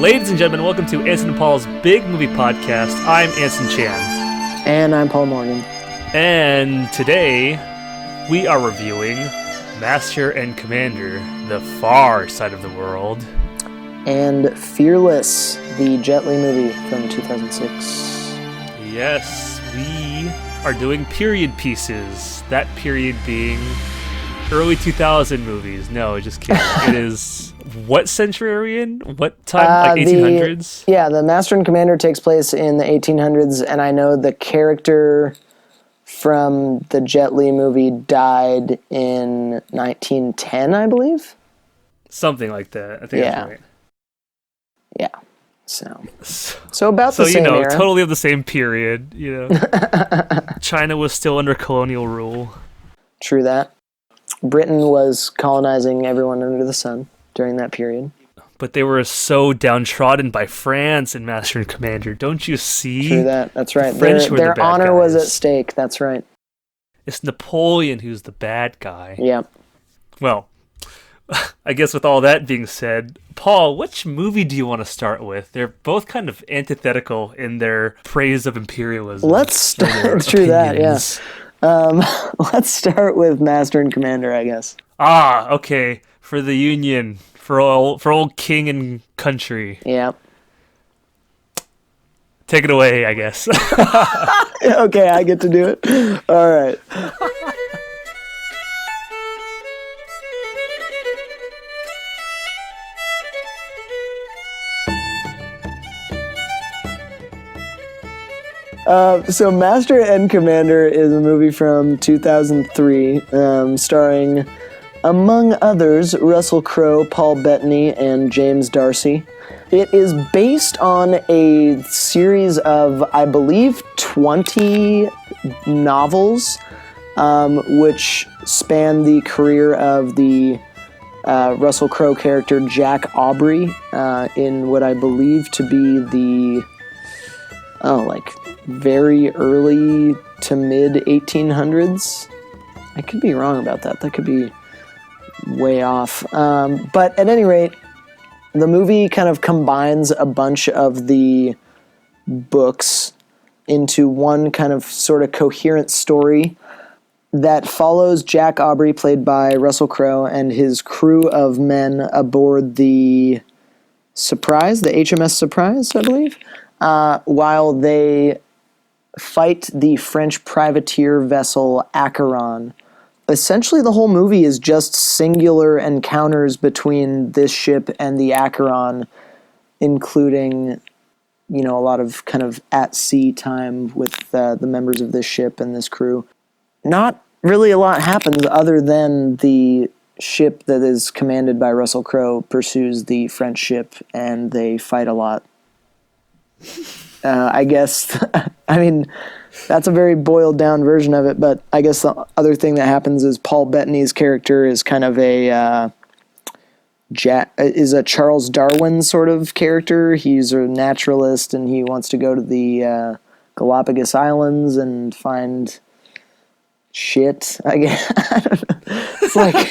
Ladies and gentlemen, welcome to Anson and Paul's Big Movie Podcast. I'm Anson Chan. And I'm Paul Morgan. And today, we are reviewing Master and Commander, The Far Side of the World. And Fearless, the Jet Li movie from 2006. Yes, we are doing period pieces. That period being early 2000 movies. No, just kidding. It is... What century are we in? What time? Like 1800s? The Master and Commander takes place in the 1800s, and I know the character from the Jet Li movie died in 1910, I believe. Something like that. I think that's right. Yeah. So about the same era. Totally of the same period, China was still under colonial rule. True that. Britain was colonizing everyone under the sun during that period. But they were so downtrodden by France in Master and Commander. Don't you see? True that. That's right. Their honor was at stake. That's right. It's Napoleon who's the bad guy. Yeah. Well, I guess with all that being said, Paul, which movie do you want to start with? They're both kind of antithetical in their praise of imperialism. Let's start. True that, yes. Let's start with Master and Commander, I guess. Okay. For the Union, for old king and country. Yeah. Take it away, I guess. Okay, I get to do it. All right. So Master and Commander is a movie from 2003, starring, among others, Russell Crowe, Paul Bettany, and James D'Arcy. It is based on a series of, I believe, 20 novels, which span the career of the Russell Crowe character Jack Aubrey in what I believe to be the very early to mid 1800s. I could be wrong about that. That could be way off. But at any rate, the movie kind of combines a bunch of the books into one kind of sort of coherent story that follows Jack Aubrey, played by Russell Crowe, and his crew of men aboard the Surprise, the HMS Surprise, I believe, while they fight the French privateer vessel Acheron. Essentially, the whole movie is just singular encounters between this ship and the Acheron, including, a lot of kind of at-sea time with the members of this ship and this crew. Not really a lot happens other than the ship that is commanded by Russell Crowe pursues the French ship, and they fight a lot. I guess, that's a very boiled down version of it, but I guess the other thing that happens is Paul Bettany's character is kind of a Charles Darwin sort of character. He's a naturalist, and he wants to go to the Galapagos Islands and find shit, I guess. I don't know. It's like,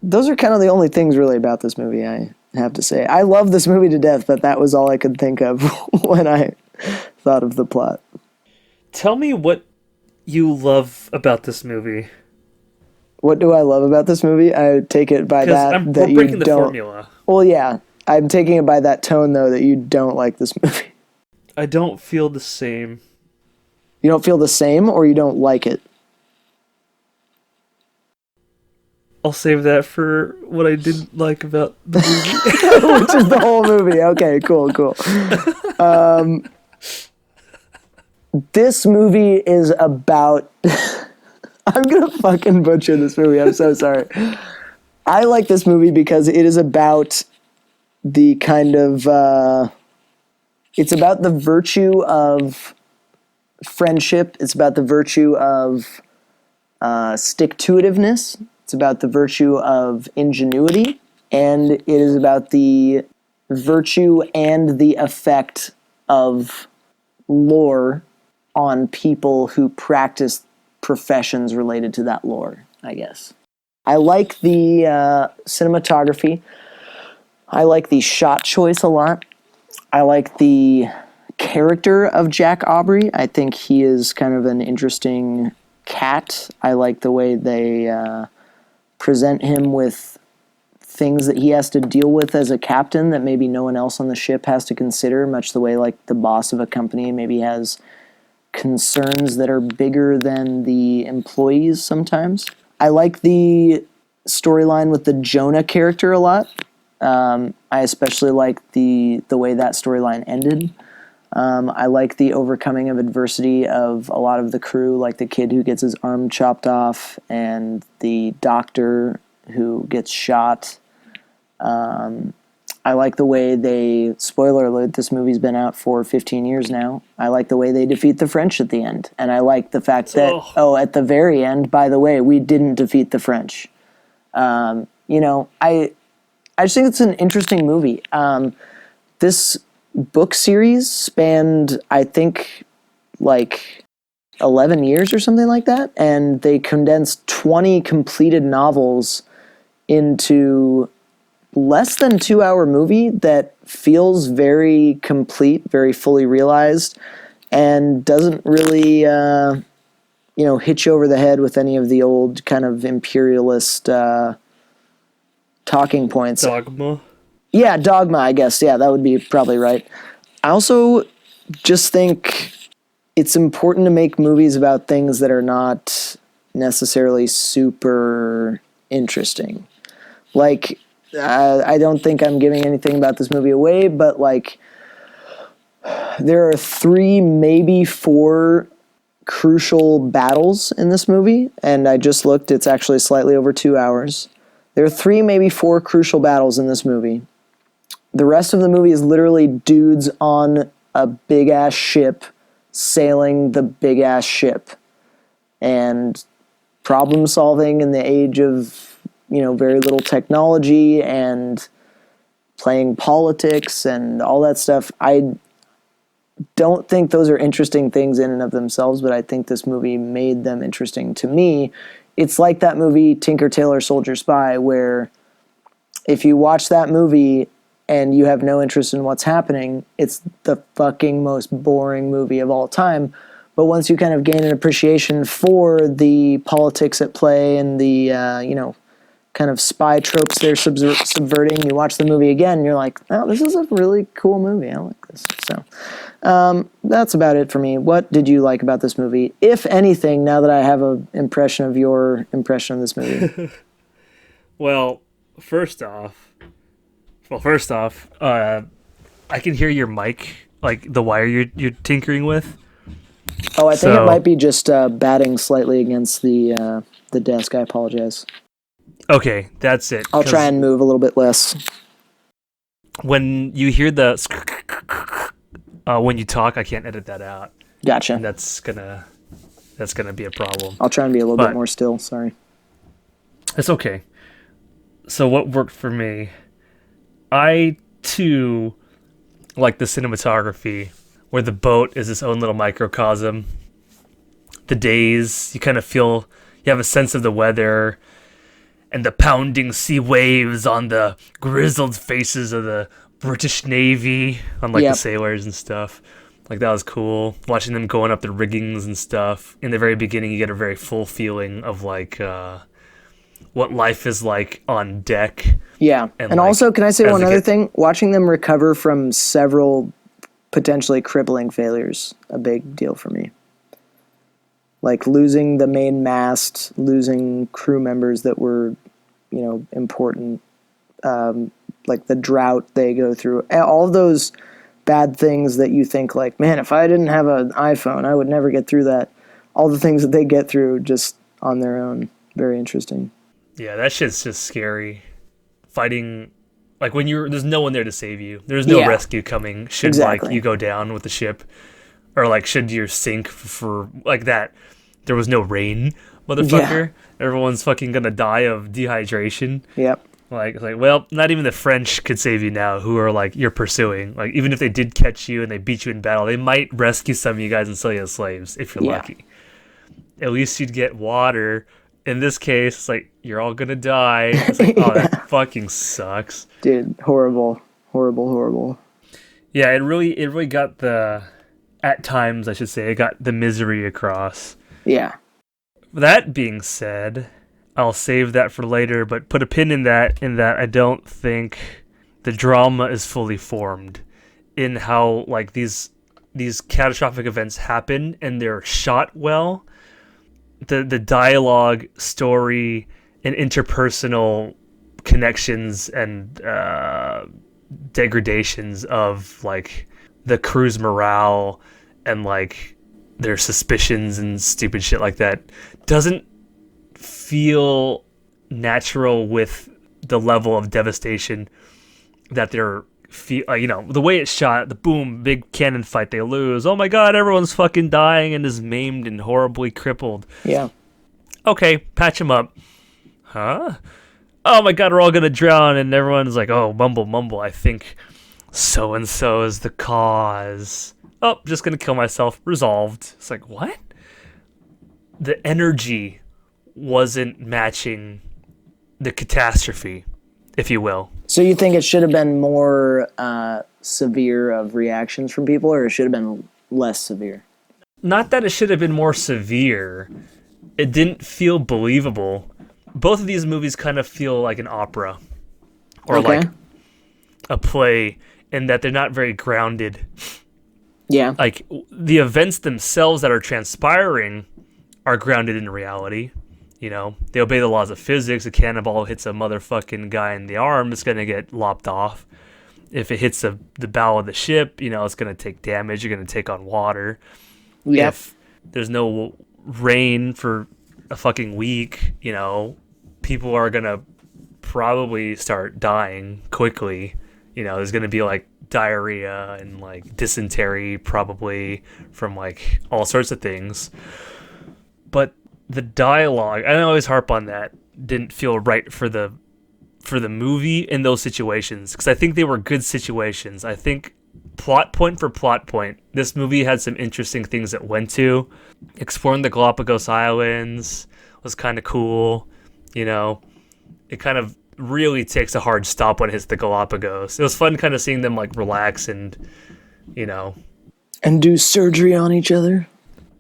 those are kind of the only things really about this movie, I have to say. I love this movie to death, but that was all I could think of when I thought of the plot. Tell me what you love about this movie. What do I love about this movie? I take it by that we're breaking the formula. Well, yeah. I'm taking it by that tone, though, that you don't like this movie. I don't feel the same. You don't feel the same, or you don't like it? I'll save that for what I didn't like about the movie. Which is the whole movie. Okay, cool. This movie is about... I'm going to fucking butcher this movie. I'm so sorry. I like this movie because it is about the kind of... it's about the virtue of friendship. It's about the virtue of stick-to-itiveness. It's about the virtue of ingenuity, and it is about the virtue and the effect of lore on people who practice professions related to that lore, I guess. I like the cinematography. I like the shot choice a lot. I like the character of Jack Aubrey. I think he is kind of an interesting cat. I like the way they present him with things that he has to deal with as a captain that maybe no one else on the ship has to consider, much the way like the boss of a company maybe has concerns that are bigger than the employees sometimes. I like the storyline with the Jonah character a lot. I especially like the way that storyline ended. I like the overcoming of adversity of a lot of the crew, like the kid who gets his arm chopped off and the doctor who gets shot. I like the way they, spoiler alert, this movie's been out for 15 years now. I like the way they defeat the French at the end. And I like the fact that, at the very end, by the way, we didn't defeat the French. I just think it's an interesting movie. This book series spanned, I think, like 11 years or something like that. And they condensed 20 completed novels into less than 2-hour movie that feels very complete, very fully realized, and doesn't really, hit you over the head with any of the old kind of imperialist talking points. Dogma? Yeah, dogma, I guess. Yeah, that would be probably right. I also just think it's important to make movies about things that are not necessarily super interesting. Like, I don't think I'm giving anything about this movie away, but like, there are 3, maybe 4 crucial battles in this movie, and I just looked, it's actually slightly over 2 hours. There are 3, maybe 4 crucial battles in this movie. The rest of the movie is literally dudes on a big-ass ship sailing the big-ass ship and problem solving in the age of very little technology and playing politics and all that stuff. I don't think those are interesting things in and of themselves, but I think this movie made them interesting to me. It's like that movie Tinker Tailor Soldier Spy, where if you watch that movie and you have no interest in what's happening, it's the fucking most boring movie of all time. But once you kind of gain an appreciation for the politics at play and the, kind of spy tropes they're subverting, you watch the movie again, and you're like, oh, this is a really cool movie. I like this. So that's about it for me. What did you like about this movie, if anything, now that I have an impression of your impression of this movie? Well, first off, I can hear your mic, like the wire you're tinkering with. Oh, I think it might be just batting slightly against the desk. I apologize. Okay, that's it. I'll try and move a little bit less. When you hear the when you talk, I can't edit that out. Gotcha. And that's gonna be a problem. I'll try and be a little bit more still. Sorry. It's okay. So what worked for me? I too like the cinematography, where the boat is its own little microcosm. The days, you kind of feel, you have a sense of the weather and the pounding sea waves on the grizzled faces of the British Navy, on like the sailors and stuff. Like, that was cool. Watching them going up the riggings and stuff. In the very beginning, you get a very full feeling of like what life is like on deck. Yeah. And like, also, can I say one other thing? Watching them recover from several potentially crippling failures, a big deal for me. Like losing the main mast, losing crew members that were, important, like the drought they go through, all of those bad things that you think like, man, if I didn't have an iPhone, I would never get through that. All the things that they get through just on their own. Very interesting. Yeah, that shit's just scary. Fighting, like when there's no one there to save you. There's no rescue coming. Should like you go down with the ship, or like should you sink for like that. There was no rain, motherfucker. Yeah. Everyone's fucking gonna die of dehydration. Yep. Like, well, not even the French could save you now, who are like you're pursuing. Like, even if they did catch you and they beat you in battle, they might rescue some of you guys and sell you as slaves if you're lucky. At least you'd get water in this case, it's like, you're all gonna die. It's like, oh, that fucking sucks. Dude, horrible. Horrible, horrible. Yeah, it really got at times, I should say, it got the misery across. Yeah. That being said, I'll save that for later, but put a pin in that, I don't think the drama is fully formed in how, like, these catastrophic events happen and they're shot well. The dialogue, story, and interpersonal connections and degradations of, like, the crew's morale and, like, their suspicions and stupid shit like that doesn't feel natural with the level of devastation that they're the way it's shot, the boom, big cannon fight, they lose. Oh my god, everyone's fucking dying and is maimed and horribly crippled. Yeah. Okay, patch them up. Huh? Oh my god, we're all gonna drown, and everyone's like, oh, mumble, I think so-and-so is the cause. Oh, just gonna kill myself. Resolved. It's like, what? The energy wasn't matching the catastrophe, if you will. So you think it should have been more severe of reactions from people, or it should have been less severe? Not that it should have been more severe. It didn't feel believable. Both of these movies kind of feel like an opera. Or like a play, in that they're not very grounded. Yeah. Like, the events themselves that are transpiring are grounded in reality. You know, they obey the laws of physics. A cannonball hits a motherfucking guy in the arm, it's going to get lopped off. If it hits the bow of the ship, it's going to take damage. You're going to take on water. Yep. If there's no rain for a fucking week, people are going to probably start dying quickly. There's going to be, like, diarrhea and, like, dysentery probably from, like, all sorts of things. But the dialogue, I always harp on that, didn't feel right for the movie in those situations, because I think they were good situations. I think plot point for plot point, this movie had some interesting things it went to. Exploring the Galapagos Islands was kind of cool. It kind of really takes a hard stop when it hits the Galapagos. It was fun kind of seeing them, like, relax and and do surgery on each other.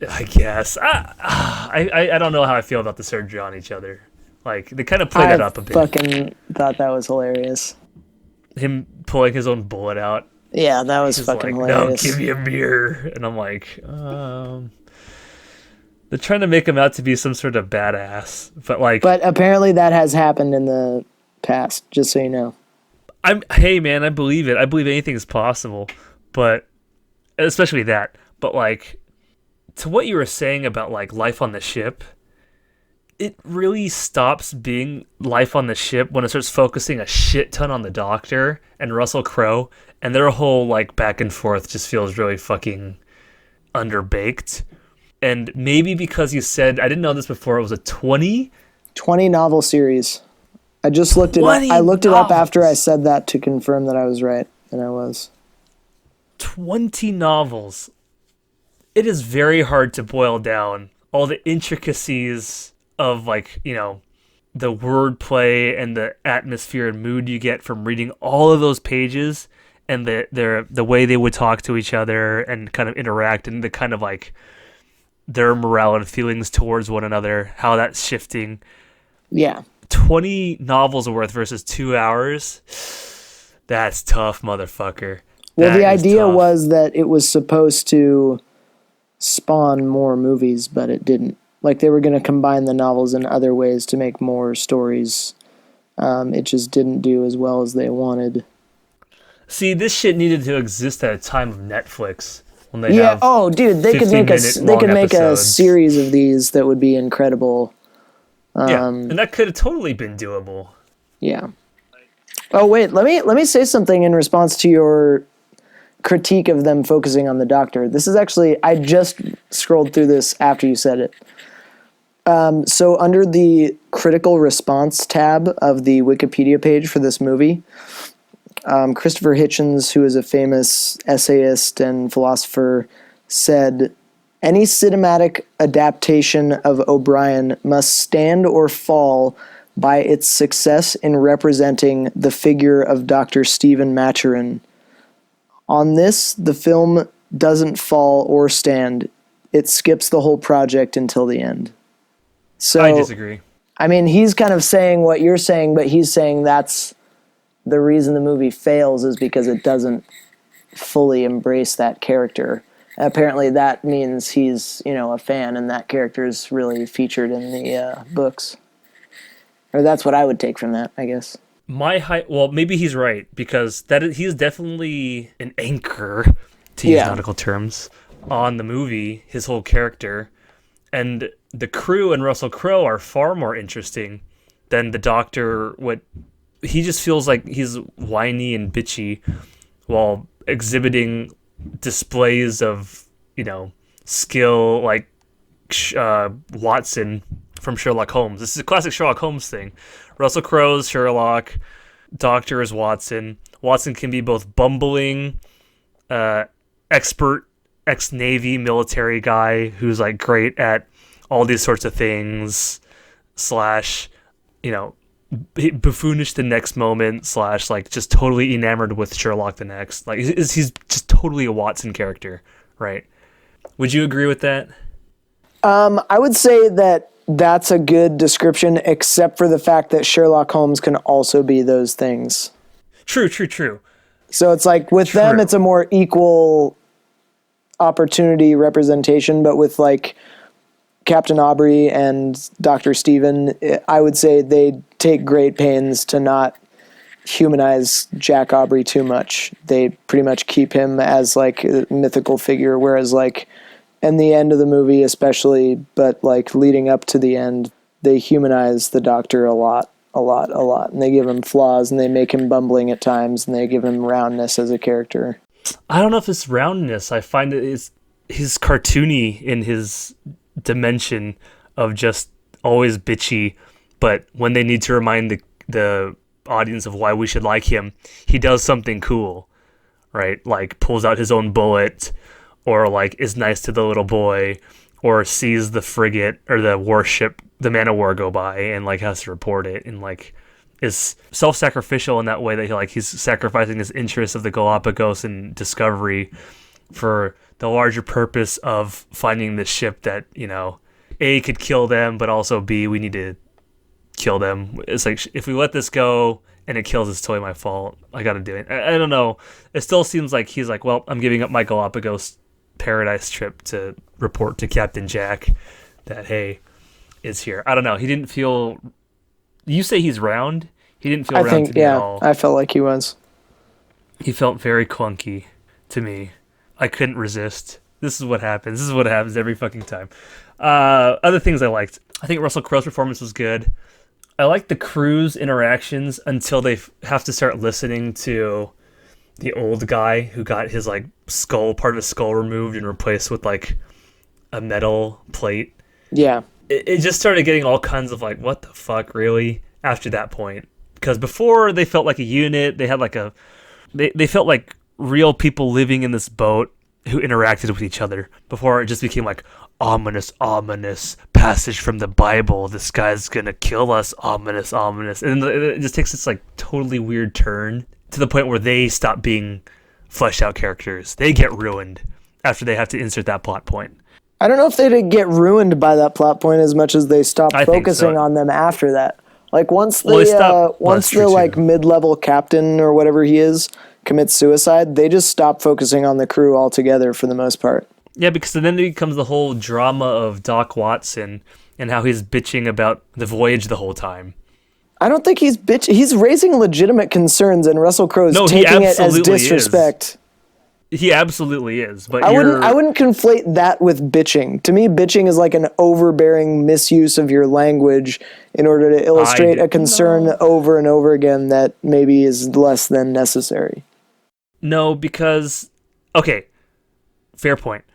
I guess. I don't know how I feel about the surgery on each other. Like, they kind of played it up a bit. I fucking thought that was hilarious. Him pulling his own bullet out. Yeah, that was fucking hilarious. No, give me a mirror. And I'm like, they're trying to make him out to be some sort of badass. But apparently that has happened in the past, just so you know. Hey, man, I believe it. I believe anything is possible. But, especially that. But, like, to what you were saying about, like, life on the ship, it really stops being life on the ship when it starts focusing a shit ton on the Doctor and Russell Crowe, and their whole, like, back and forth just feels really fucking underbaked. And maybe because you said, I didn't know this before, it was a 20 novel series. I just looked it up. I looked it up after I said that to confirm that I was right, and I was. 20 novels. It is very hard to boil down all the intricacies of, like, the wordplay and the atmosphere and mood you get from reading all of those pages, and the way they would talk to each other and kind of interact, and the kind of, like, their morale and feelings towards one another, how that's shifting. Yeah. 20 novels worth versus 2 hours. That's tough, motherfucker. Well, the idea was that it was supposed to spawn more movies, but it didn't. Like, they were going to combine the novels in other ways to make more stories. It just didn't do as well as they wanted. See, this shit needed to exist at a time of Netflix. When they have dude, they could make a series of these that would be incredible. And that could have totally been doable. Yeah. Oh wait, let me say something in response to your critique of them focusing on the Doctor. This is actually, I just scrolled through this after you said it. So under the critical response tab of the Wikipedia page for this movie, Christopher Hitchens, who is a famous essayist and philosopher, said Any cinematic adaptation of O'Brien must stand or fall by its success in representing the figure of Dr. Stephen Maturin. On this, the film doesn't fall or stand. It skips the whole project until the end. So I disagree. I mean, he's kind of saying what you're saying, but he's saying that's the reason the movie fails is because it doesn't fully embrace that character. Apparently that means he's, a fan and that character is really featured in the books. Or that's what I would take from that, I guess. Well, maybe he's right, because he's definitely an anchor, to use nautical terms, on the movie, his whole character. And the crew and Russell Crowe are far more interesting than the Doctor. He just feels like he's whiny and bitchy while exhibiting displays of, skill, like Watson from Sherlock Holmes. This is a classic Sherlock Holmes thing. Russell Crowe's Sherlock, Doctor is Watson. Watson can be both bumbling, expert ex-Navy military guy who's like great at all these sorts of things, buffoonish the next moment, like just totally enamored with Sherlock the next. Like he's just totally a Watson character, right? Would you agree with that? I would say that's a good description, except for the fact that Sherlock Holmes can also be those things. True. So it's like with them, it's a more equal opportunity representation, but with like Captain Aubrey and Dr. Stephen, I would say they take great pains to not humanize Jack Aubrey too much. They pretty much keep him as like a mythical figure, whereas like in the end of the movie especially, but like leading up to the end, they humanize the Doctor a lot. And they give him flaws and they make him bumbling at times and they give him roundness as a character. I don't know if it's roundness. I find he's cartoony in his dimension of just always bitchy, but when they need to remind the audience of why we should like him, he does something cool, right? Like pulls out his own bullet, or like is nice to the little boy, or sees the frigate or the warship, the man of war, go by and like has to report it, and like is self-sacrificial in that way that he's sacrificing his interests of the Galapagos and discovery for the larger purpose of finding this ship that, A, could kill them, but also B, we need to kill them. It's like, if we let this go and it kills, it's totally my fault. I gotta do it. I don't know. It still seems like he's like, well, I'm giving up my Galapagos paradise trip to report to Captain Jack that, hey, it's here. I don't know. He didn't feel... You say he's round? He didn't feel round to me at all. I felt like he was. He felt very clunky to me. I couldn't resist. This is what happens. This is what happens every fucking time. Other things I liked. I think Russell Crowe's performance was good. I liked the crew's interactions until they have to start listening to the old guy who got his like part of his skull removed and replaced with like a metal plate. Yeah. It just started getting all kinds of like, what the fuck, really? After that point. Because before they felt like a unit, they had like they felt like real people living in this boat who interacted with each other. Before it just became like, ominous passage from the Bible. This guy's gonna kill us, ominous. And it just takes this like totally weird turn to the point where they stop being fleshed out characters. They get ruined after they have to insert that plot point. I don't know if they did get ruined by that plot point as much as they stopped focusing on them after that. Like once the like mid-level captain or whatever he is commits suicide, they just stop focusing on the crew altogether for the most part. Yeah, because then it becomes the whole drama of Doc Watson and how he's bitching about the voyage the whole time. I don't think he's bitching. He's raising legitimate concerns, and Russell Crowe's taking it as disrespect. He absolutely is. But I wouldn't conflate that with bitching. To me, bitching is like an overbearing misuse of your language in order to illustrate a concern over and over again that maybe is less than necessary. No, because... Okay, fair point.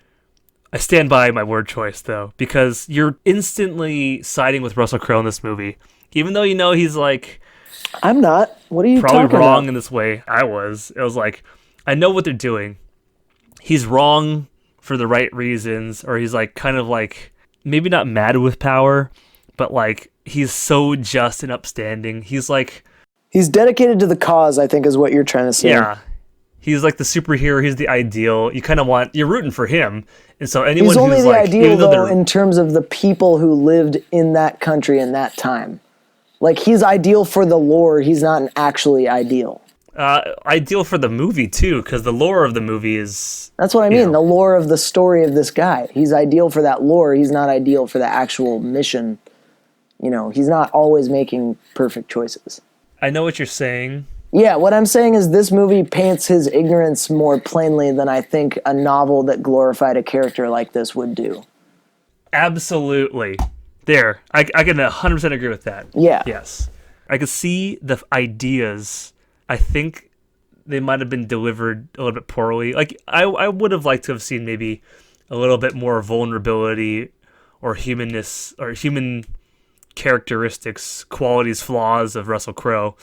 I stand by my word choice, though, because you're instantly siding with Russell Crowe in this movie. Even though you know he's like... I'm not. What are you talking about? Probably wrong in this way. I was. It was like, I know what they're doing. He's wrong for the right reasons, or he's like kind of like maybe not mad with power, but like he's so just and upstanding. He's like He's dedicated to the cause, I think, is what you're trying to say. yeah. He's like the superhero. He's the ideal. You kind of you're rooting for him, and so anyone He's only who's the like, ideal, even though though, they're in terms of the people who lived in that country in that time. Like, he's ideal for the lore. He's not actually ideal. ideal for the movie too, because the lore of the movie is. That's what I you mean. know, The lore of the story of this guy. He's ideal for that lore. He's not ideal for the actual mission. You know, he's not always making perfect choices. I know what you're saying. Yeah, what I'm saying is this movie paints his ignorance more plainly than I think a novel that glorified a character like this would do. Absolutely. There. I can 100% agree with that. Yeah. Yes. I could see the ideas. I think they might have been delivered a little bit poorly. Like, I would have liked to have seen maybe a little bit more vulnerability or humanness or human characteristics, qualities, flaws of Russell Crowe.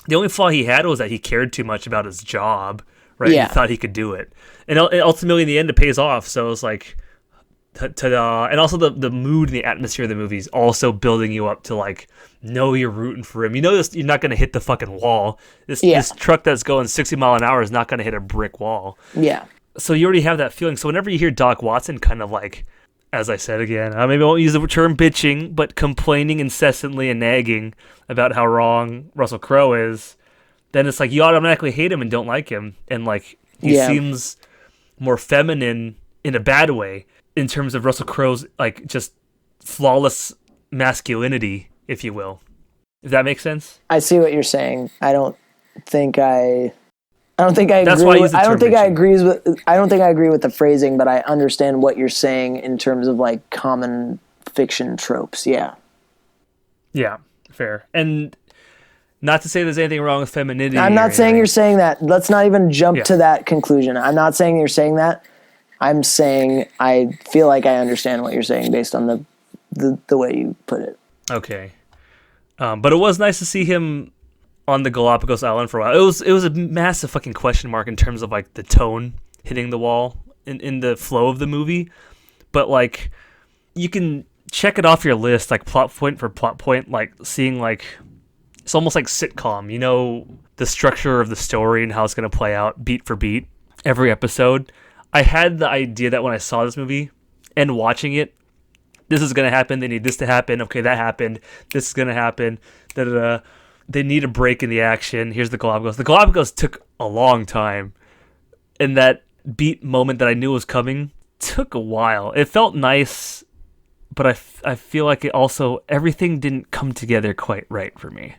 The only flaw he had was that he cared too much about his job, right? Yeah. He thought he could do it. And ultimately, in the end, it pays off. So it's like, ta-da. And also the mood and the atmosphere of the movie is also building you up to, like, know you're rooting for him. You know you're not going to hit the fucking wall. This truck that's going 60 mile an hour is not going to hit a brick wall. Yeah. So you already have that feeling. So whenever you hear Doc Watson kind of like, as I said again, maybe I won't use the term bitching, but complaining incessantly and nagging about how wrong Russell Crowe is, then it's like you automatically hate him and don't like him. And like he seems more feminine in a bad way in terms of Russell Crowe's like just flawless masculinity, if you will. If that makes sense? I see what you're saying. I don't think I agree. I don't think I agree with the phrasing, but I understand what you're saying in terms of like common fiction tropes. Yeah. Yeah, fair. And not to say there's anything wrong with femininity. I'm not saying you're saying that. Let's not even jump to that conclusion. I'm not saying you're saying that. I'm saying I feel like I understand what you're saying based on the way you put it. Okay. But it was nice to see him on the Galapagos Island for a while. It was a massive fucking question mark in terms of like the tone hitting the wall in the flow of the movie. But like you can check it off your list, like plot point for plot point, like seeing like it's almost like sitcom, you know, the structure of the story and how it's gonna play out beat for beat every episode. I had the idea that when I saw this movie and watching it, this is gonna happen, they need this to happen, okay, that happened, this is gonna happen, da-da-da. They need a break in the action. Here's the Galapagos. The Galapagos took a long time. And that beat moment that I knew was coming took a while. It felt nice, but I feel like it also, everything didn't come together quite right for me.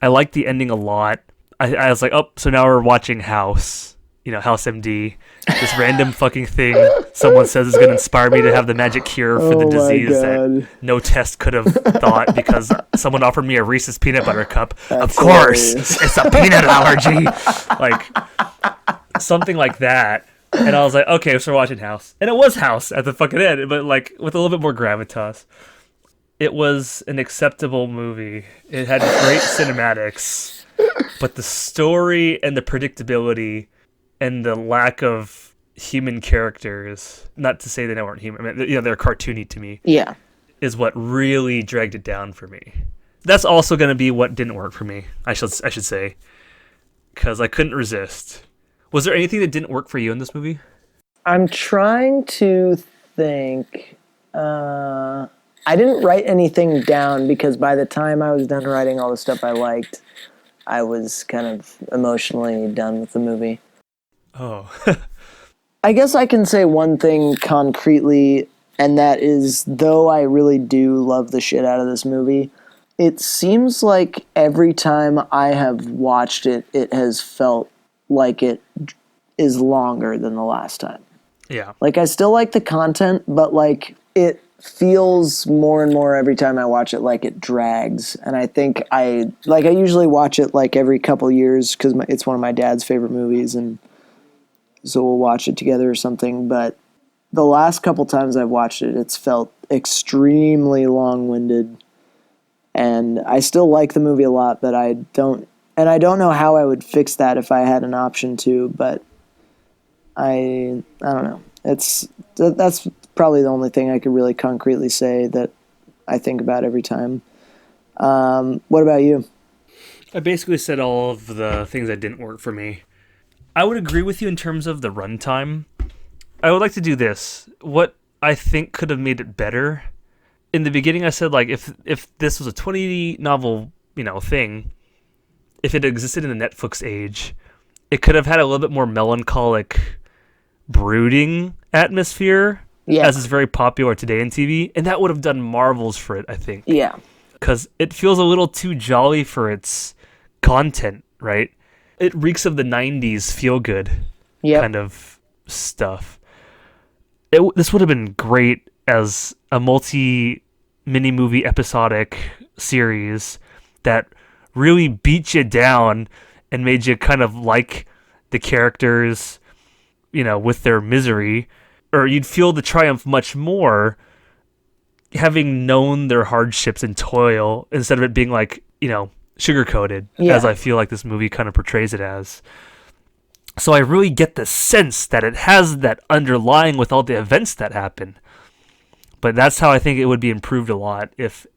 I liked the ending a lot. I was like, oh, so now we're watching House. You know, House MD. This random fucking thing someone says is going to inspire me to have the magic cure for the disease that no test could have thought because someone offered me a Reese's peanut butter cup. That's of course, hilarious. it's a peanut allergy. Like, something like that. And I was like, okay, so we're watching House. And it was House at the fucking end, but like with a little bit more gravitas. It was an acceptable movie. It had great cinematics, but the story and the predictability and the lack of human characters, not to say they weren't human, I mean, you know, they're cartoony to me. Yeah. Is what really dragged it down for me. That's also going to be what didn't work for me, I should say, because I couldn't resist. Was there anything that didn't work for you in this movie? I'm trying to think. I didn't write anything down because by the time I was done writing all the stuff I liked, I was kind of emotionally done with the movie. Oh. I guess I can say one thing concretely, and that is, though I really do love the shit out of this movie, it seems like every time I have watched it, it has felt like it is longer than the last time. Yeah. Like, I still like the content, but, like, it feels more and more every time I watch it like it drags. And I think I usually watch it, like, every couple years because it's one of my dad's favorite movies, and so we'll watch it together or something. But the last couple times I've watched it, it's felt extremely long-winded. And I still like the movie a lot, but I don't know how I would fix that if I had an option to, but don't know. That's probably the only thing I could really concretely say that I think about every time. What about you? I basically said all of the things that didn't work for me. I would agree with you in terms of the runtime. I would like to do this. What I think could have made it better. In the beginning, I said like if this was a 20 novel thing, if it existed in the Netflix age, it could have had a little bit more melancholic, brooding atmosphere, Yeah. as is very popular today in TV, and that would have done marvels for it, I think. Yeah. Because it feels a little too jolly for its content, right? It reeks of the 90s feel-good kind of stuff. This would have been great as a mini-movie episodic series that really beat you down and made you kind of like the characters, with their misery, or you'd feel the triumph much more having known their hardships and toil instead of it being like, sugar-coated, as I feel like this movie kind of portrays it as. So I really get the sense that it has that underlying with all the events that happen. But that's how I think it would be improved a lot if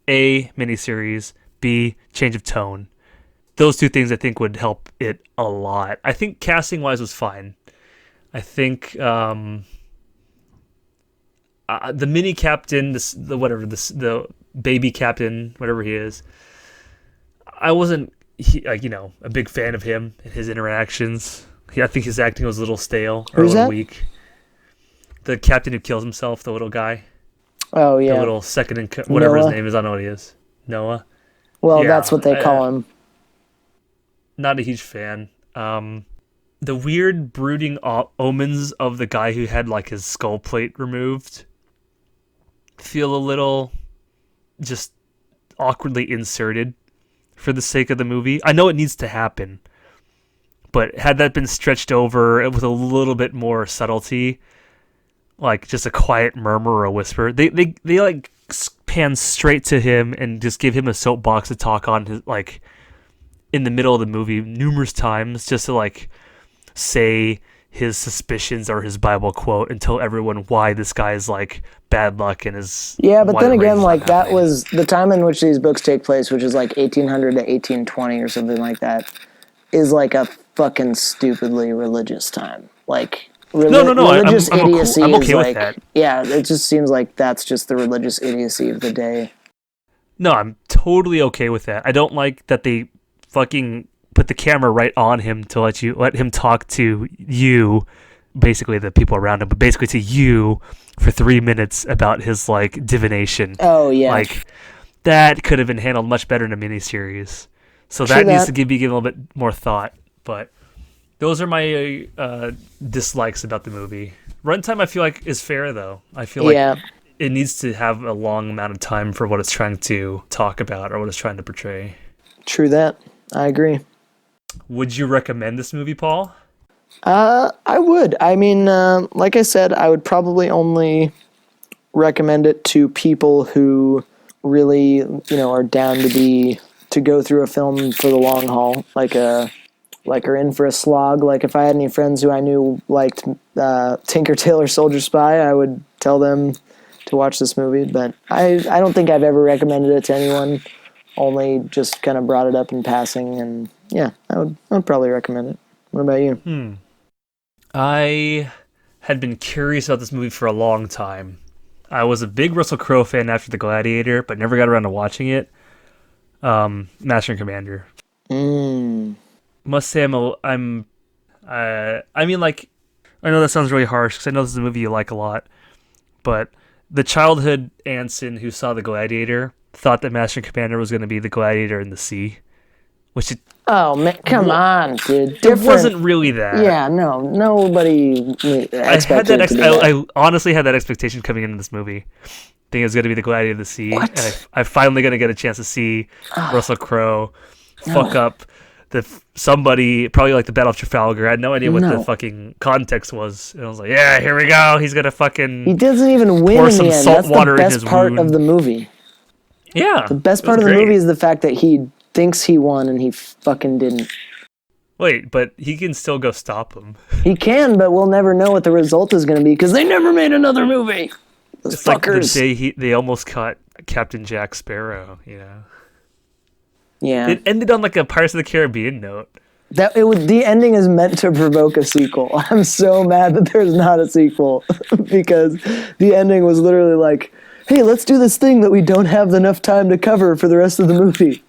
A, miniseries, B, change of tone. Those two things I think would help it a lot. I think casting-wise was fine. I think the mini captain, the baby captain, whatever he is, I wasn't a big fan of him and his interactions. I think his acting was a little stale or a little weak. The captain who kills himself, the little guy. Oh yeah. The little second in whatever Noah. his name is, I don't know what he is. Noah. Well, that's what they call him. Not a huge fan. The weird brooding omens of the guy who had like his skull plate removed feel a little just awkwardly inserted for the sake of the movie. I know it needs to happen, but had that been stretched over with a little bit more subtlety, like just a quiet murmur or a whisper, they like pan straight to him and just give him a soapbox to talk on his, like, in the middle of the movie numerous times, just to like say his suspicions or his Bible quote and tell everyone why this guy is like bad luck and is but then again, like that was the time in which these books take place, which is like 1800 to 1820 or something like that, is like a fucking stupidly religious time. Like religious idiocy I'm okay is with like that. Yeah, it just seems like that's just the religious idiocy of the day. No, I'm totally okay with that. I don't like that they fucking put the camera right on him to let him talk to you, basically the people around him, but basically to you for 3 minutes about his like divination. Oh yeah, like that could have been handled much better in a miniseries. So that needs to be given a little bit more thought. But those are my dislikes about the movie. Runtime, I feel like, is fair though. I feel like it needs to have a long amount of time for what it's trying to talk about or what it's trying to portray. True that. I agree. Would you recommend this movie, Paul? I would. I mean, like I said, I would probably only recommend it to people who really, are down to go through a film for the long haul, like are in for a slog. Like if I had any friends who I knew liked Tinker Tailor Soldier Spy, I would tell them to watch this movie. But I don't think I've ever recommended it to anyone. Only just kind of brought it up in passing, and yeah, I would probably recommend it. What about you? I had been curious about this movie for a long time. I was a big Russell Crowe fan after The Gladiator, but never got around to watching it. Master and Commander. Must say I mean, like, I know that sounds really harsh because I know this is a movie you like a lot, but the childhood Anson who saw The Gladiator thought that Master and Commander was going to be The Gladiator in the Sea, which it... Oh, man, come on, dude. It wasn't really that. Yeah, no, nobody expected it to be that. I honestly had that expectation coming into this movie. Thinking it was going to be The Gladiator of the Sea. What? And I finally going to get a chance to see Russell Crowe fuck up somebody, probably like the Battle of Trafalgar. I had no idea what the fucking context was. And I was like, yeah, here we go. He's going to fucking... He doesn't even win in the end. That's the best part of the movie. Yeah. The best part of the movie is the fact that he thinks he won and he fucking didn't. Wait, but he can still go stop him. He can, but we'll never know what the result is going to be because they never made another movie. Those It's fuckers. like the day they almost caught Captain Jack Sparrow, you know? Yeah. It ended on like a Pirates of the Caribbean note. The ending is meant to provoke a sequel. I'm so mad that there's not a sequel because the ending was literally like, hey, let's do this thing that we don't have enough time to cover for the rest of the movie.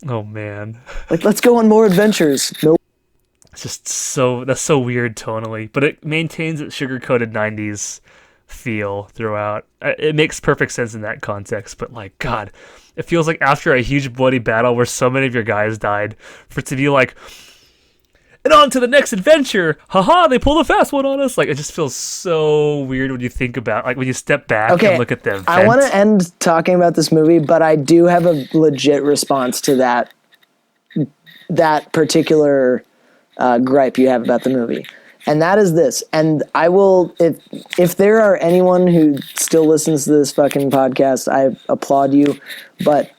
Oh, man. Like, let's go on more adventures. Nope. It's just that's so weird tonally, but it maintains its sugar-coated 90s feel throughout. It makes perfect sense in that context, but like, God, it feels like after a huge bloody battle where so many of your guys died, for it to be like, and on to the next adventure, haha, they pulled a fast one on us. Like, it just feels so weird when you think about, like, when you step back and look at the event. I want to end talking about this movie, but I do have a legit response to that particular gripe you have about the movie. And that is this. And I will, if there are anyone who still listens to this fucking podcast, I applaud you. But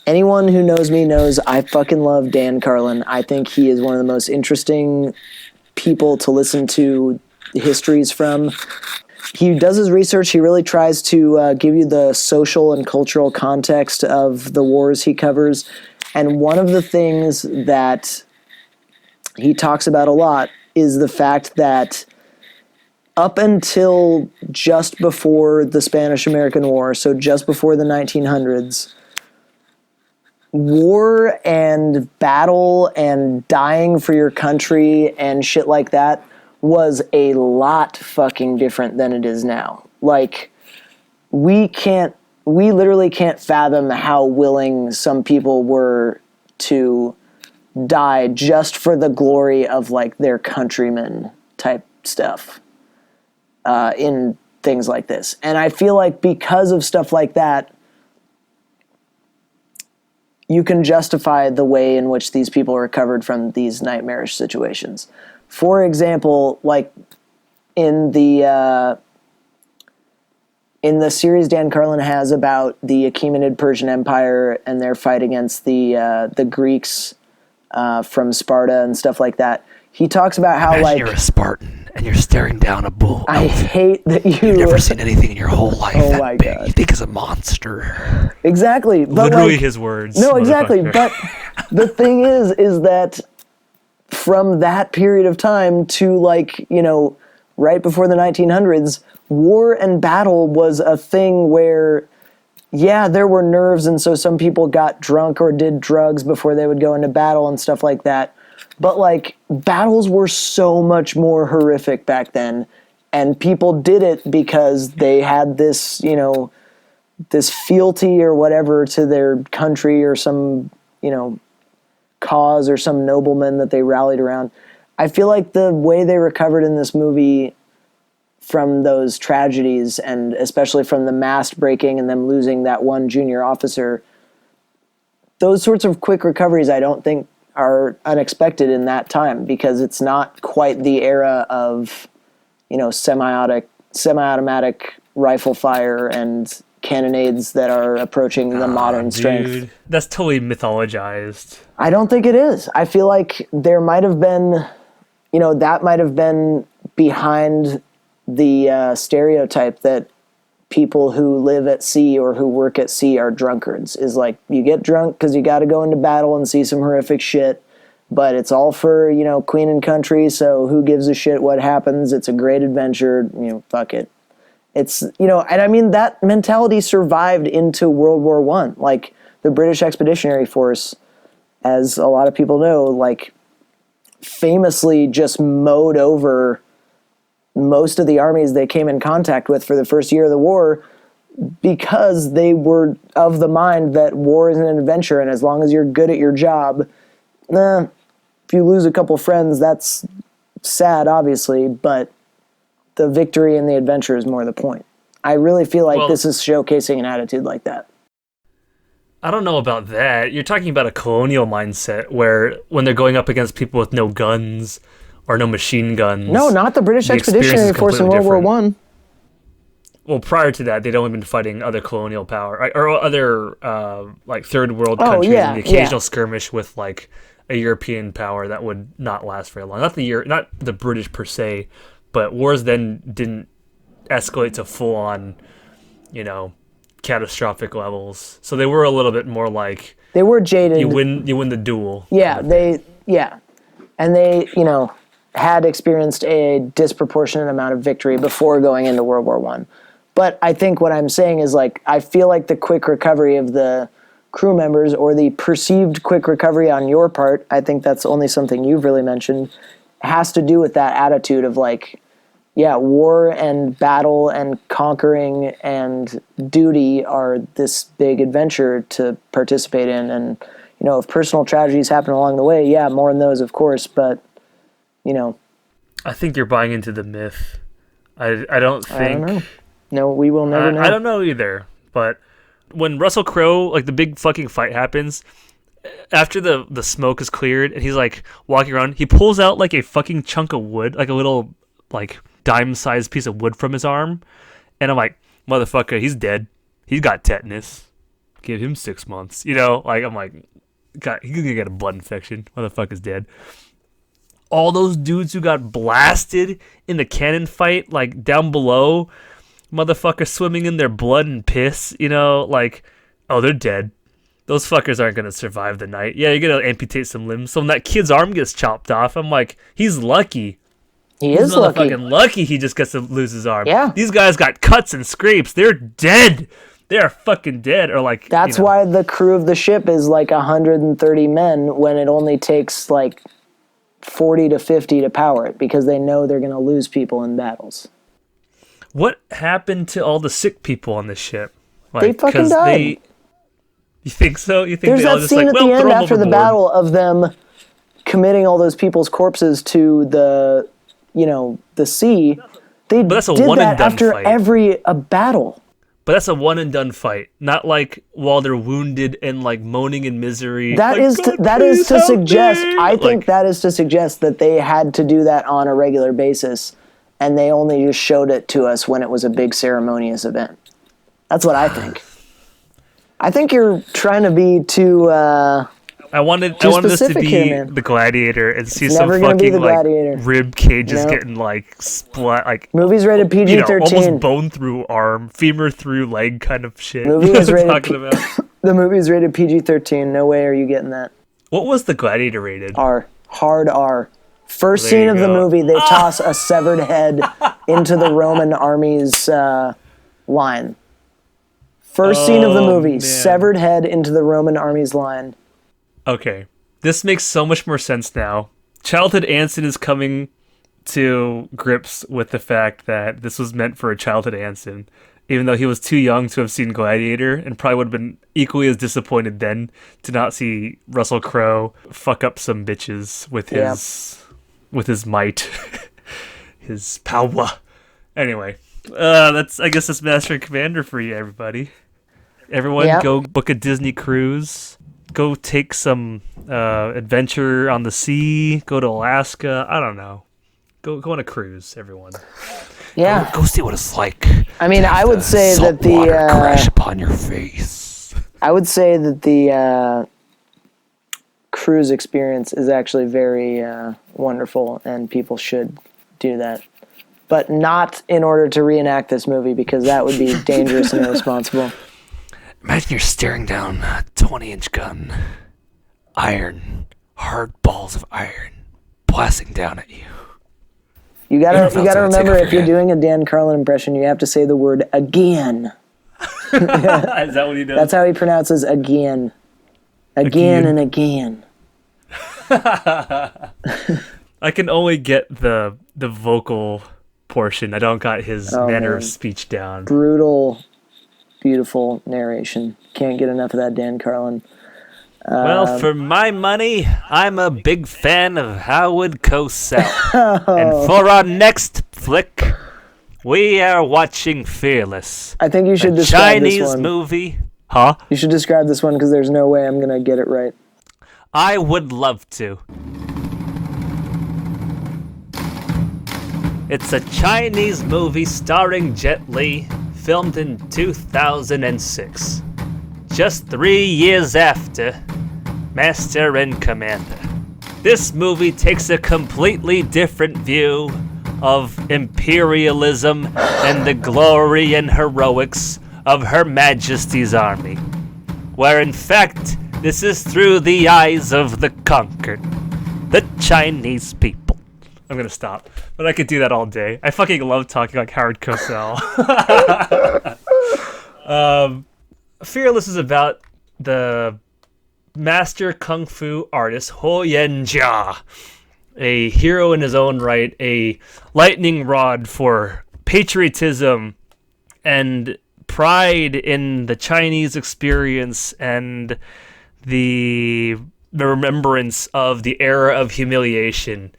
anyone who knows me knows I fucking love Dan Carlin. I think he is one of the most interesting people to listen to histories from. He does his research. He really tries to give you the social and cultural context of the wars he covers. And one of the things that he talks about a lot is the fact that up until just before the Spanish-American War, so just before the 1900s, war and battle and dying for your country and shit like that was a lot fucking different than it is now. Like, we literally can't fathom how willing some people were to die just for the glory of like their countrymen type stuff in things like this. And I feel like because of stuff like that, you can justify the way in which these people recovered from these nightmarish situations. For example, like in the series Dan Carlin has about the Achaemenid Persian Empire and their fight against the Greeks from Sparta and stuff like that. He talks about how Imagine like you're a Spartan and you're staring down a bull. I hate that You've never seen anything in your whole life Oh that my big. God. You think it's a monster. exactly, but Literally like, his words. no, exactly. motherfucker. But the thing is that from that period of time to like, you know, right before the 1900s, war and battle was a thing where, yeah, there were nerves, and so some people got drunk or did drugs before they would go into battle and stuff like that. But like, battles were so much more horrific back then, and people did it because they had this, you know, this fealty or whatever to their country or some, you know, cause or some nobleman that they rallied around. I feel like the way they recovered in this movie from those tragedies, and especially from the mast breaking and them losing that one junior officer, those sorts of quick recoveries I don't think are unexpected in that time, because it's not quite the era of, you know, semi-automatic rifle fire and cannonades that are approaching the modern strength. Dude, that's totally mythologized. I don't think it is. I feel like there might have been, you know, that might have been behind the stereotype that people who live at sea or who work at sea are drunkards. Is like, you get drunk because you got to go into battle and see some horrific shit, but it's all for, you know, queen and country, so who gives a shit what happens? It's a great adventure, you know, fuck it. It's, you know, and I mean, that mentality survived into World War I. Like, the British Expeditionary Force, as a lot of people know, like, famously just mowed over most of the armies they came in contact with for the first year of the war, because they were of the mind that war is an adventure, and as long as you're good at your job, if you lose a couple friends, that's sad, obviously, but the victory and the adventure is more the point. I really feel like this is showcasing an attitude like that. I don't know about that. You're talking about a colonial mindset where when they're going up against people with no guns or no machine guns. No, not the British Expeditionary Force in World War One. Well, prior to that, they'd only been fighting other colonial power or other like third world countries, and the occasional skirmish with like a European power that would not last very long. Not the British per se, but wars then didn't escalate to full on, catastrophic levels. So they were a little bit more like They were jaded. you win the duel. Yeah, and they had experienced a disproportionate amount of victory before going into World War I. But I think what I'm saying is, like, I feel like the quick recovery of the crew members, or the perceived quick recovery on your part, I think that's only something you've really mentioned, has to do with that attitude of, like, yeah, war and battle and conquering and duty are this big adventure to participate in. And, if personal tragedies happen along the way, yeah, more than those, of course, but, I think you're buying into the myth. I don't think... I don't know. No, we will never know. I don't know either, but when Russell Crowe, like, the big fucking fight happens, after the smoke is cleared and he's, like, walking around, he pulls out, like, a fucking chunk of wood, like a little, like, dime-sized piece of wood from his arm, and I'm like, motherfucker, he's dead. He's got tetanus. Give him 6 months. I'm like, God, he's gonna get a blood infection. Motherfucker's dead. All those dudes who got blasted in the cannon fight, like, down below, motherfuckers swimming in their blood and piss, they're dead. Those fuckers aren't going to survive the night. Yeah, you're going to amputate some limbs. So when that kid's arm gets chopped off, I'm like, he's lucky. He's lucky he just gets to lose his arm. Yeah. These guys got cuts and scrapes. They're dead. They are fucking dead. Or like, that's why the crew of the ship is like 130 men when it only takes like 40 to 50 to power it, because they know they're going to lose people in battles. What happened to all the sick people on this ship? Like, they fucking died. You think so? You think there's they all that just scene like, at the end throw 'em after the overboard. battle of them committing all those people's corpses to the, the sea. They But that's a did one that and done after fight. every battle. But that's a one and done fight, not like while they're wounded and like moaning in misery. That like, is God, that is to please help suggest. me! I think Like, that is to suggest that they had to do that on a regular basis, and they only just showed it to us when it was a big ceremonious event. That's what I think. I think you're trying to be too. I wanted this to specific be here, man. the Gladiator and see It's some never gonna be fucking the like Gladiator. rib cages No. getting like split, like Movies rated PG-13. almost bone through arm, femur through leg kind of shit. Movie You know is what I'm rated talking about? The movie's rated PG-13. No way are you getting that. What was the Gladiator rated? R. Hard R. First There scene you of the go. movie, they toss a severed head into the Roman army's line. First scene of the movie, man. severed head into the Roman army's line. Okay, this makes so much more sense now. Childhood Anson is coming to grips with the fact that this was meant for a childhood Anson, even though he was too young to have seen Gladiator, and probably would have been equally as disappointed then to not see Russell Crowe fuck up some bitches with his might, his power. Anyway, I guess that's Master and Commander for you, everybody. Everyone, go book a Disney cruise. Go take some adventure on the sea. Go to Alaska. I don't know. Go on a cruise, everyone. Yeah. Go see what it's like. I mean, I would say that Salt water crash upon your face. I would say that the cruise experience is actually very wonderful, and people should do that. But not in order to reenact this movie, because that would be dangerous and irresponsible. Imagine you're staring down a 20-inch gun. Iron. Hard balls of iron. Blasting down at you. You gotta Interval's gonna take remember, off if your you're head. doing a Dan Carlin impression, you have to say the word again. Is that what he does? That's how he pronounces again. Again and again. I can only get the vocal portion. I don't got his manner man. of speech down. Brutal, beautiful narration. Can't get enough of that Dan Carlin. Well, for my money, I'm a big fan of Howard Cosell. And for our next flick, we are watching Fearless. I think you should a describe Chinese this one. movie. Huh? You should describe this one, because there's no way I'm going to get it right. I would love to. It's a Chinese movie starring Jet Li, filmed in 2006. Just 3 years after Master and Commander. This movie takes a completely different view of imperialism and the glory and heroics of Her Majesty's army, where in fact this is through the eyes of the conquered, the Chinese people. I'm gonna stop, but I could do that all day. I fucking love talking like Howard Cosell. Fearless is about the master kung fu artist Ho Yan-jia, a hero in his own right, a lightning rod for patriotism and pride in the Chinese experience and the remembrance of the era of humiliation,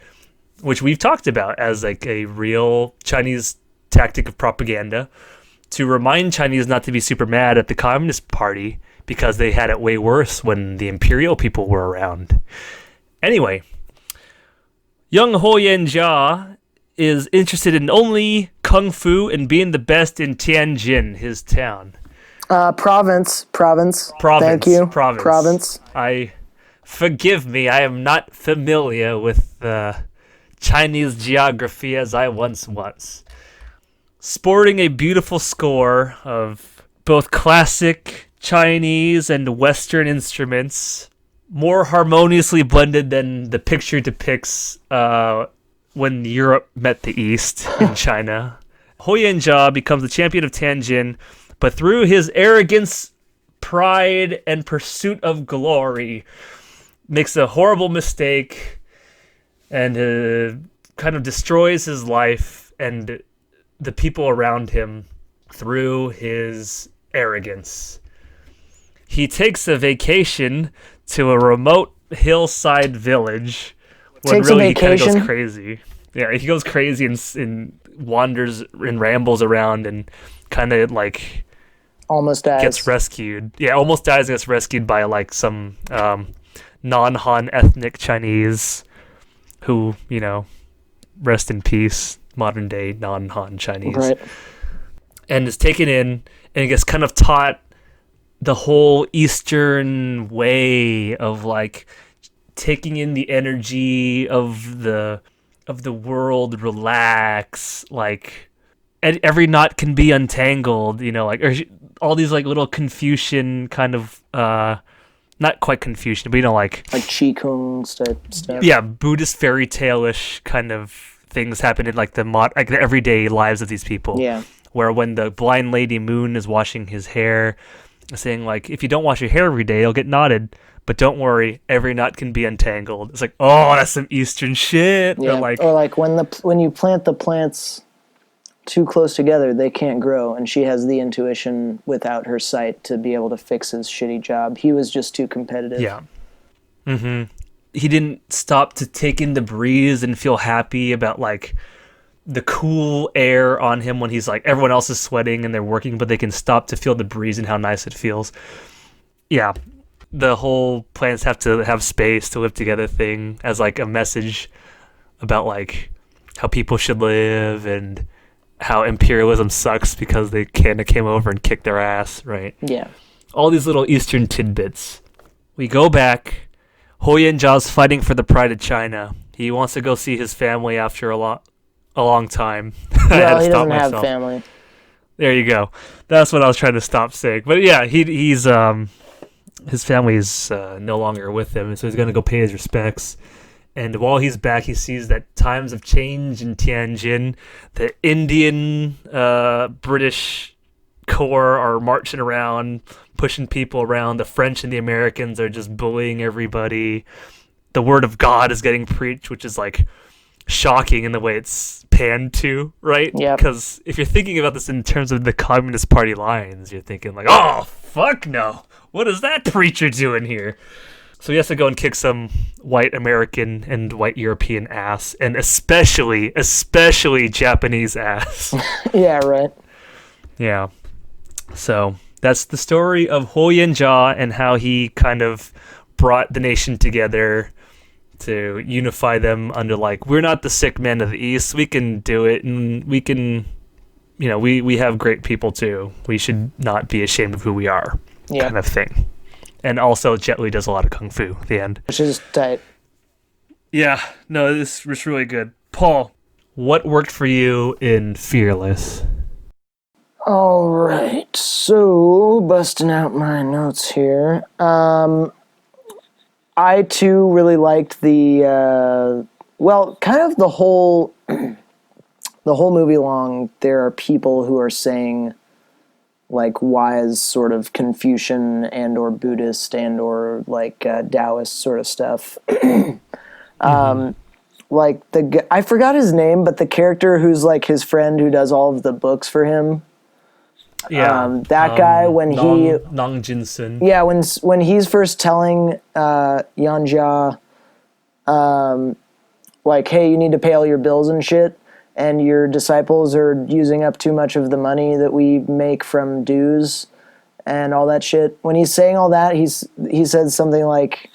which we've talked about as like a real Chinese tactic of propaganda to remind Chinese not to be super mad at the Communist Party because they had it way worse when the imperial people were around. Anyway, young Ho Yan-jia is interested in only kung fu and being the best in Tianjin, his town. Province. Thank you. Province. Forgive me, I am not familiar with Chinese geography as I once was. Sporting a beautiful score of both classic Chinese and Western instruments, more harmoniously blended than the picture depicts when Europe met the East in China. Ho Yan-jia becomes the champion of Tianjin, but through his arrogance, pride, and pursuit of glory, makes a horrible mistake and kind of destroys his life and the people around him through his arrogance. He takes a vacation to a remote hillside village when really he kind of goes crazy. Yeah, he goes crazy and wanders and rambles around and kind of like almost dies. Gets rescued. Yeah, almost dies and gets rescued by like some non-Han ethnic Chinese who, you know, rest in peace, modern day non-Han Chinese. Right. And is taken in and gets kind of taught the whole Eastern way of like taking in the energy of the world, relax, like every knot can be untangled, you know, like or all these like little Confucian kind of not quite Confucian, but you know, like Qigong type stuff. Yeah, Buddhist fairy tale-ish kind of things happen in like the everyday lives of these people. Yeah. Where when the blind lady Moon is washing his hair, saying like, if you don't wash your hair every day, it'll get knotted. But don't worry, every knot can be untangled. It's like, oh, that's some Eastern shit. Yeah. Or like when you plant the plants too close together, they can't grow. And she has the intuition without her sight to be able to fix his shitty job. He was just too competitive. Yeah. Mm-hmm. He didn't stop to take in the breeze and feel happy about like the cool air on him when he's like everyone else is sweating and they're working, but they can stop to feel the breeze and how nice it feels. Yeah. The whole plants have to have space to live together thing as like a message about like how people should live and how imperialism sucks because they kind of came over and kicked their ass, right? Yeah. All these little Eastern tidbits. We go back. Ho Yan-jia's fighting for the pride of China. He wants to go see his family after a long time. Well, he doesn't have family. There you go. That's what I was trying to stop saying. But yeah, he's his family is no longer with him, so he's going to go pay his respects. And while he's back, he sees that times have changed in Tianjin. The Indian, British Corps are marching around, pushing people around. The French and the Americans are just bullying everybody. The word of God is getting preached, which is like shocking in the way it's panned to, right? Yeah. Because if you're thinking about this in terms of the Communist Party lines, you're thinking like, oh, fuck no. What is that preacher doing here? So he has to go and kick some white American and white European ass, and especially Japanese ass. Yeah, right. Yeah. So that's the story of Ho Yan-jia and how he kind of brought the nation together to unify them under like, we're not the sick men of the East. We can do it, and we can, you know, we have great people too. We should not be ashamed of who we are, kind of thing. And also, Jet Li does a lot of kung fu at the end. Which is tight. Yeah, no, this was really good. Paul, what worked for you in Fearless? All right, so busting out my notes here. I too really liked the kind of the whole the whole movie long. There are people who are saying like wise sort of Confucian and or Buddhist and or like Taoist sort of stuff. Like I forgot his name, but the character who's like his friend who does all of the books for him. Yeah, that guy when Nong Jinsen. Yeah, when he's first telling Yanja, like, hey, you need to pay all your bills and shit, and your disciples are using up too much of the money that we make from dues and all that shit. When he's saying all that, he said something like,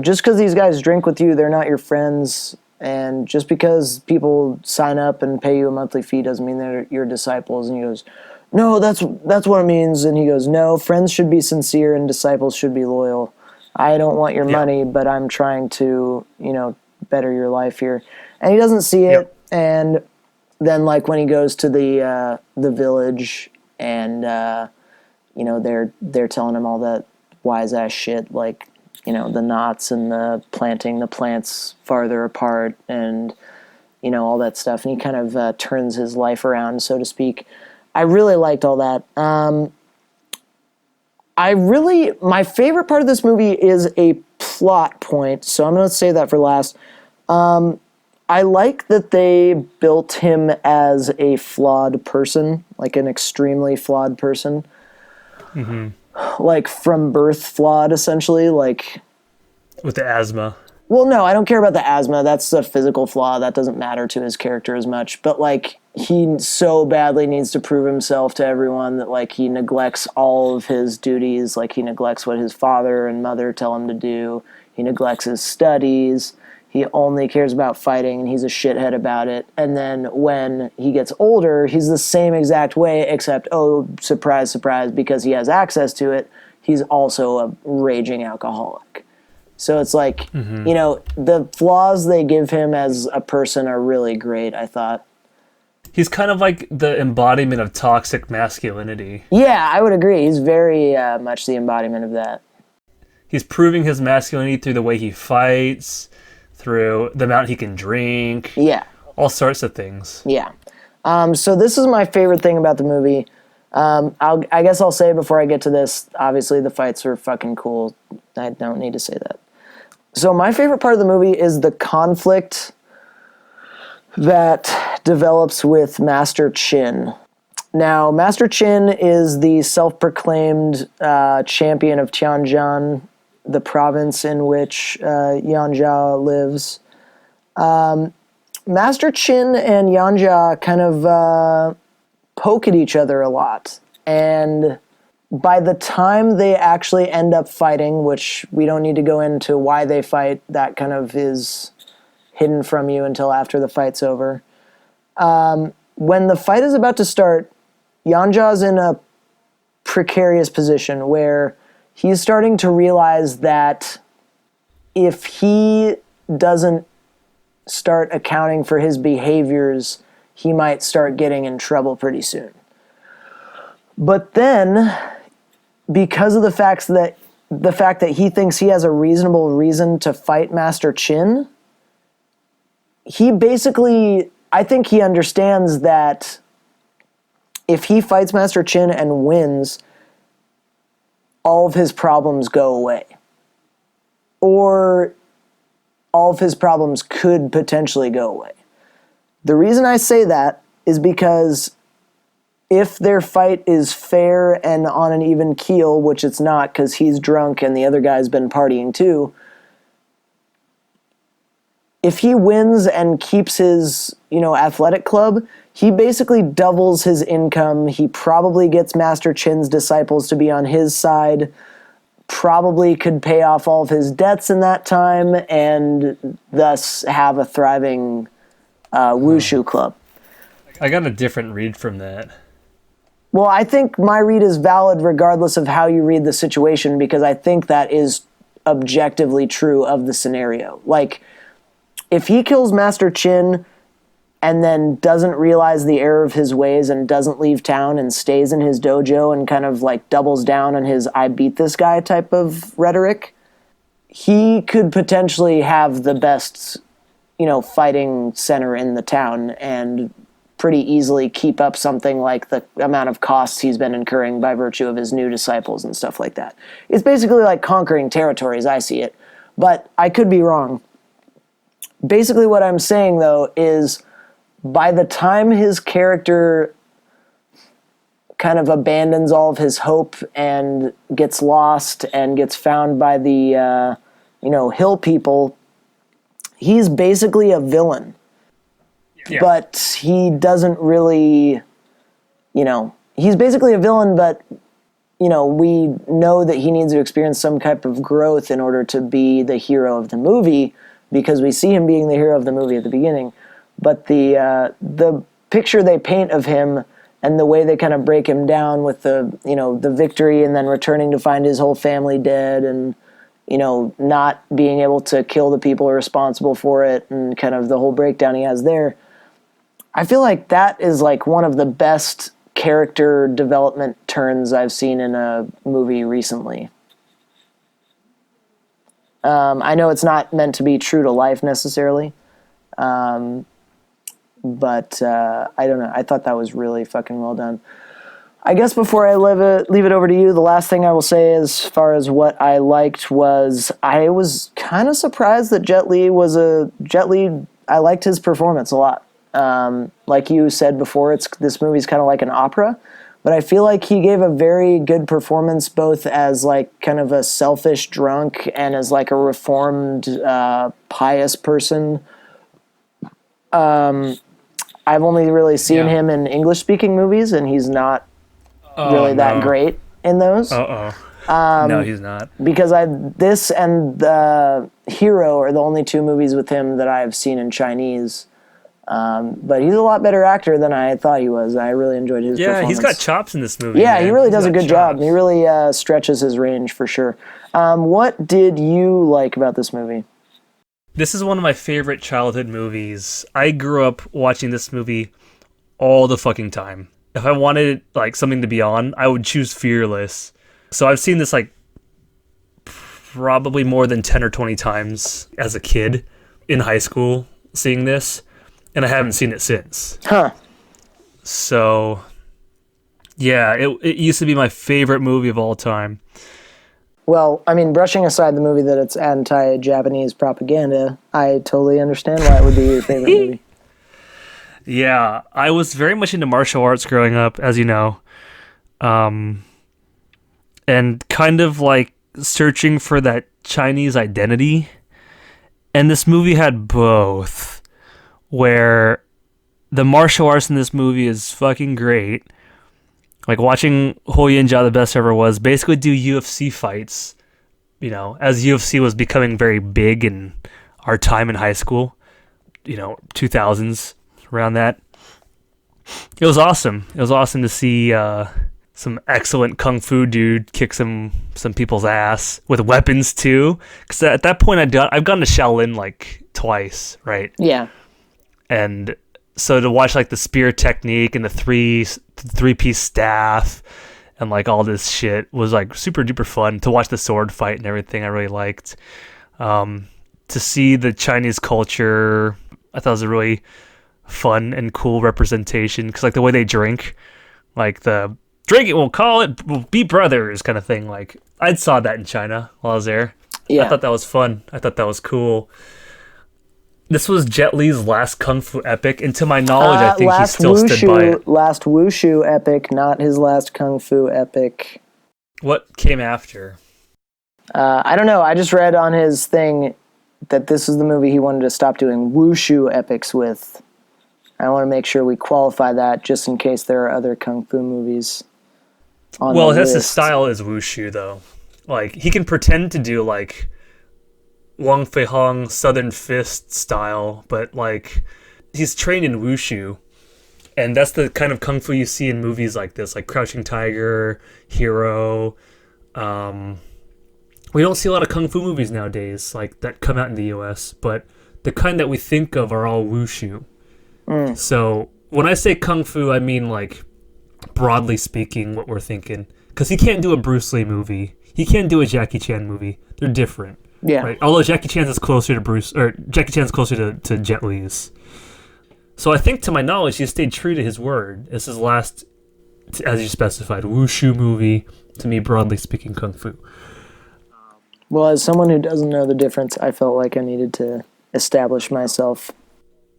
just because these guys drink with you, they're not your friends, and just because people sign up and pay you a monthly fee doesn't mean they're your disciples. And he goes, no, that's what it means. And he goes, no, friends should be sincere and disciples should be loyal. I don't want your money, but I'm trying to, better your life here. And he doesn't see it. Yep. And then like when he goes to the village and, they're telling him all that wise ass shit, like, the knots and the planting the plants farther apart and, all that stuff. And he kind of turns his life around, so to speak. I really liked all that. My favorite part of this movie is a plot point, so I'm going to save that for last. I like that they built him as a flawed person, like an extremely flawed person. Mm-hmm. Like from birth flawed, essentially. Like with the asthma. Well, no, I don't care about the asthma. That's a physical flaw. That doesn't matter to his character as much. But, like, he so badly needs to prove himself to everyone that, like, he neglects all of his duties. Like, he neglects what his father and mother tell him to do. He neglects his studies. He only cares about fighting, and he's a shithead about it. And then when he gets older, he's the same exact way, except, oh, surprise, surprise, because he has access to it, he's also a raging alcoholic. So it's like, the flaws they give him as a person are really great, I thought. He's kind of like the embodiment of toxic masculinity. Yeah, I would agree. He's very much the embodiment of that. He's proving his masculinity through the way he fights, through the amount he can drink. Yeah. All sorts of things. Yeah. So this is my favorite thing about the movie. I guess I'll say before I get to this, obviously the fights are fucking cool. I don't need to say that. So my favorite part of the movie is the conflict that develops with Master Chin. Now, Master Chin is the self-proclaimed champion of Tianjin, the province in which Yanja lives. Master Chin and Yanja kind of poke at each other a lot. And by the time they actually end up fighting, which we don't need to go into why they fight, that kind of is hidden from you until after the fight's over. When the fight is about to start, Yanja's in a precarious position where he's starting to realize that if he doesn't start accounting for his behaviors, he might start getting in trouble pretty soon. But then, because of the fact that he thinks he has a reasonable reason to fight Master Chin, he basically, I think he understands that if he fights Master Chin and wins, all of his problems go away. Or all of his problems could potentially go away. The reason I say that is because if their fight is fair and on an even keel, which it's not because he's drunk and the other guy's been partying too, if he wins and keeps his, athletic club, he basically doubles his income. He probably gets Master Chin's disciples to be on his side, probably could pay off all of his debts in that time, and thus have a thriving wushu club. I got a different read from that. Well, I think my read is valid regardless of how you read the situation, because I think that is objectively true of the scenario. Like, if he kills Master Chin and then doesn't realize the error of his ways and doesn't leave town and stays in his dojo and kind of like doubles down on his I beat this guy type of rhetoric, he could potentially have the best, fighting center in the town and pretty easily keep up something like the amount of costs he's been incurring by virtue of his new disciples and stuff like that. It's basically like conquering territories, I see it. But I could be wrong. Basically what I'm saying, though, is by the time his character kind of abandons all of his hope and gets lost and gets found by the, hill people, he's basically a villain. Yeah. But he doesn't really, he's basically a villain, but, we know that he needs to experience some type of growth in order to be the hero of the movie, because we see him being the hero of the movie at the beginning. But the picture they paint of him and the way they kind of break him down with the victory and then returning to find his whole family dead and, not being able to kill the people responsible for it and kind of the whole breakdown he has there, I feel like that is like one of the best character development turns I've seen in a don't recently. I know it's not meant to be true to life necessarily, but I don't know. I thought that was really fucking well done. I guess before I leave it over to you, the last thing I will say as far as what I liked was I was kind of surprised that Jet Li, I liked his performance a lot. Like you said before, this movie's kind of like an opera, but I feel like he gave a very good performance both as like kind of a selfish drunk and as like a reformed, pious person. I've only really seen him in English-speaking movies, and he's not that great in those. No, he's not. Because this and The Hero are the only two movies with him that I have seen in Chinese. But he's a lot better actor than I thought he was. I really enjoyed his performance. Yeah, he's got chops in this movie. Yeah, man. He really does a good job. He really stretches his range for sure. What did you like about this movie? This is one of my favorite childhood movies. I grew up watching this movie all the fucking time. If I wanted like something to be on, I would choose Fearless. So I've seen this like probably more than 10 or 20 times as a kid in high school seeing this, and I haven't seen it since. Huh. So yeah, it used to be my favorite movie of all time. Well, I mean, brushing aside the movie that it's anti-Japanese propaganda, I totally understand why it would be your favorite movie. Yeah, I was very much into martial arts growing up, as you know. And kind of like searching for that Chinese identity. And this movie had both, where the martial arts in this movie is fucking great. Like watching Ho Yin-ja, the best ever was, basically do UFC fights, as UFC was becoming very big in our time in high school, 2000s. Around that, it was awesome. It was awesome to see some excellent kung fu dude kick some people's ass with weapons too. Because at that point, I've gone to Shaolin like twice, right? Yeah. And so to watch like the spear technique and the three-piece staff and like all this shit was like super duper fun. To watch the sword fight and everything, I really liked. To see the Chinese culture, I thought it was a really fun and cool representation, because like the way they drink, like the drink it, we'll call it, we'll be brothers kind of thing. Like I saw that in China while I was there. I thought that was fun. I thought that was cool. This was Jet Li's last kung fu epic, and to my knowledge, I think he still stood by it. Last wushu epic, not his last kung fu epic. What came after? I don't know. I just read on his thing that this is the movie he wanted to stop doing wushu epics with. I want to make sure we qualify that just in case there are other kung fu movies on the list. His style is wushu, though. Like, he can pretend to do, like, Wang Fei Hong Southern Fist style, but, like, he's trained in wushu. And that's the kind of kung fu you see in movies like this, like Crouching Tiger, Hero. We don't see a lot of kung fu movies nowadays, like, that come out in the U.S., but the kind that we think of are all wushu. So when I say kung fu, I mean like broadly speaking what we're thinking. Because he can't do a Bruce Lee movie. He can't do a Jackie Chan movie. They're different. Yeah. Right? Although Jackie Chan's is closer to Jet Li's. So I think, to my knowledge, he stayed true to his word. This is last, as you specified, wushu movie. To me, broadly speaking, kung fu. Well, as someone who doesn't know the difference, I felt like I needed to establish myself.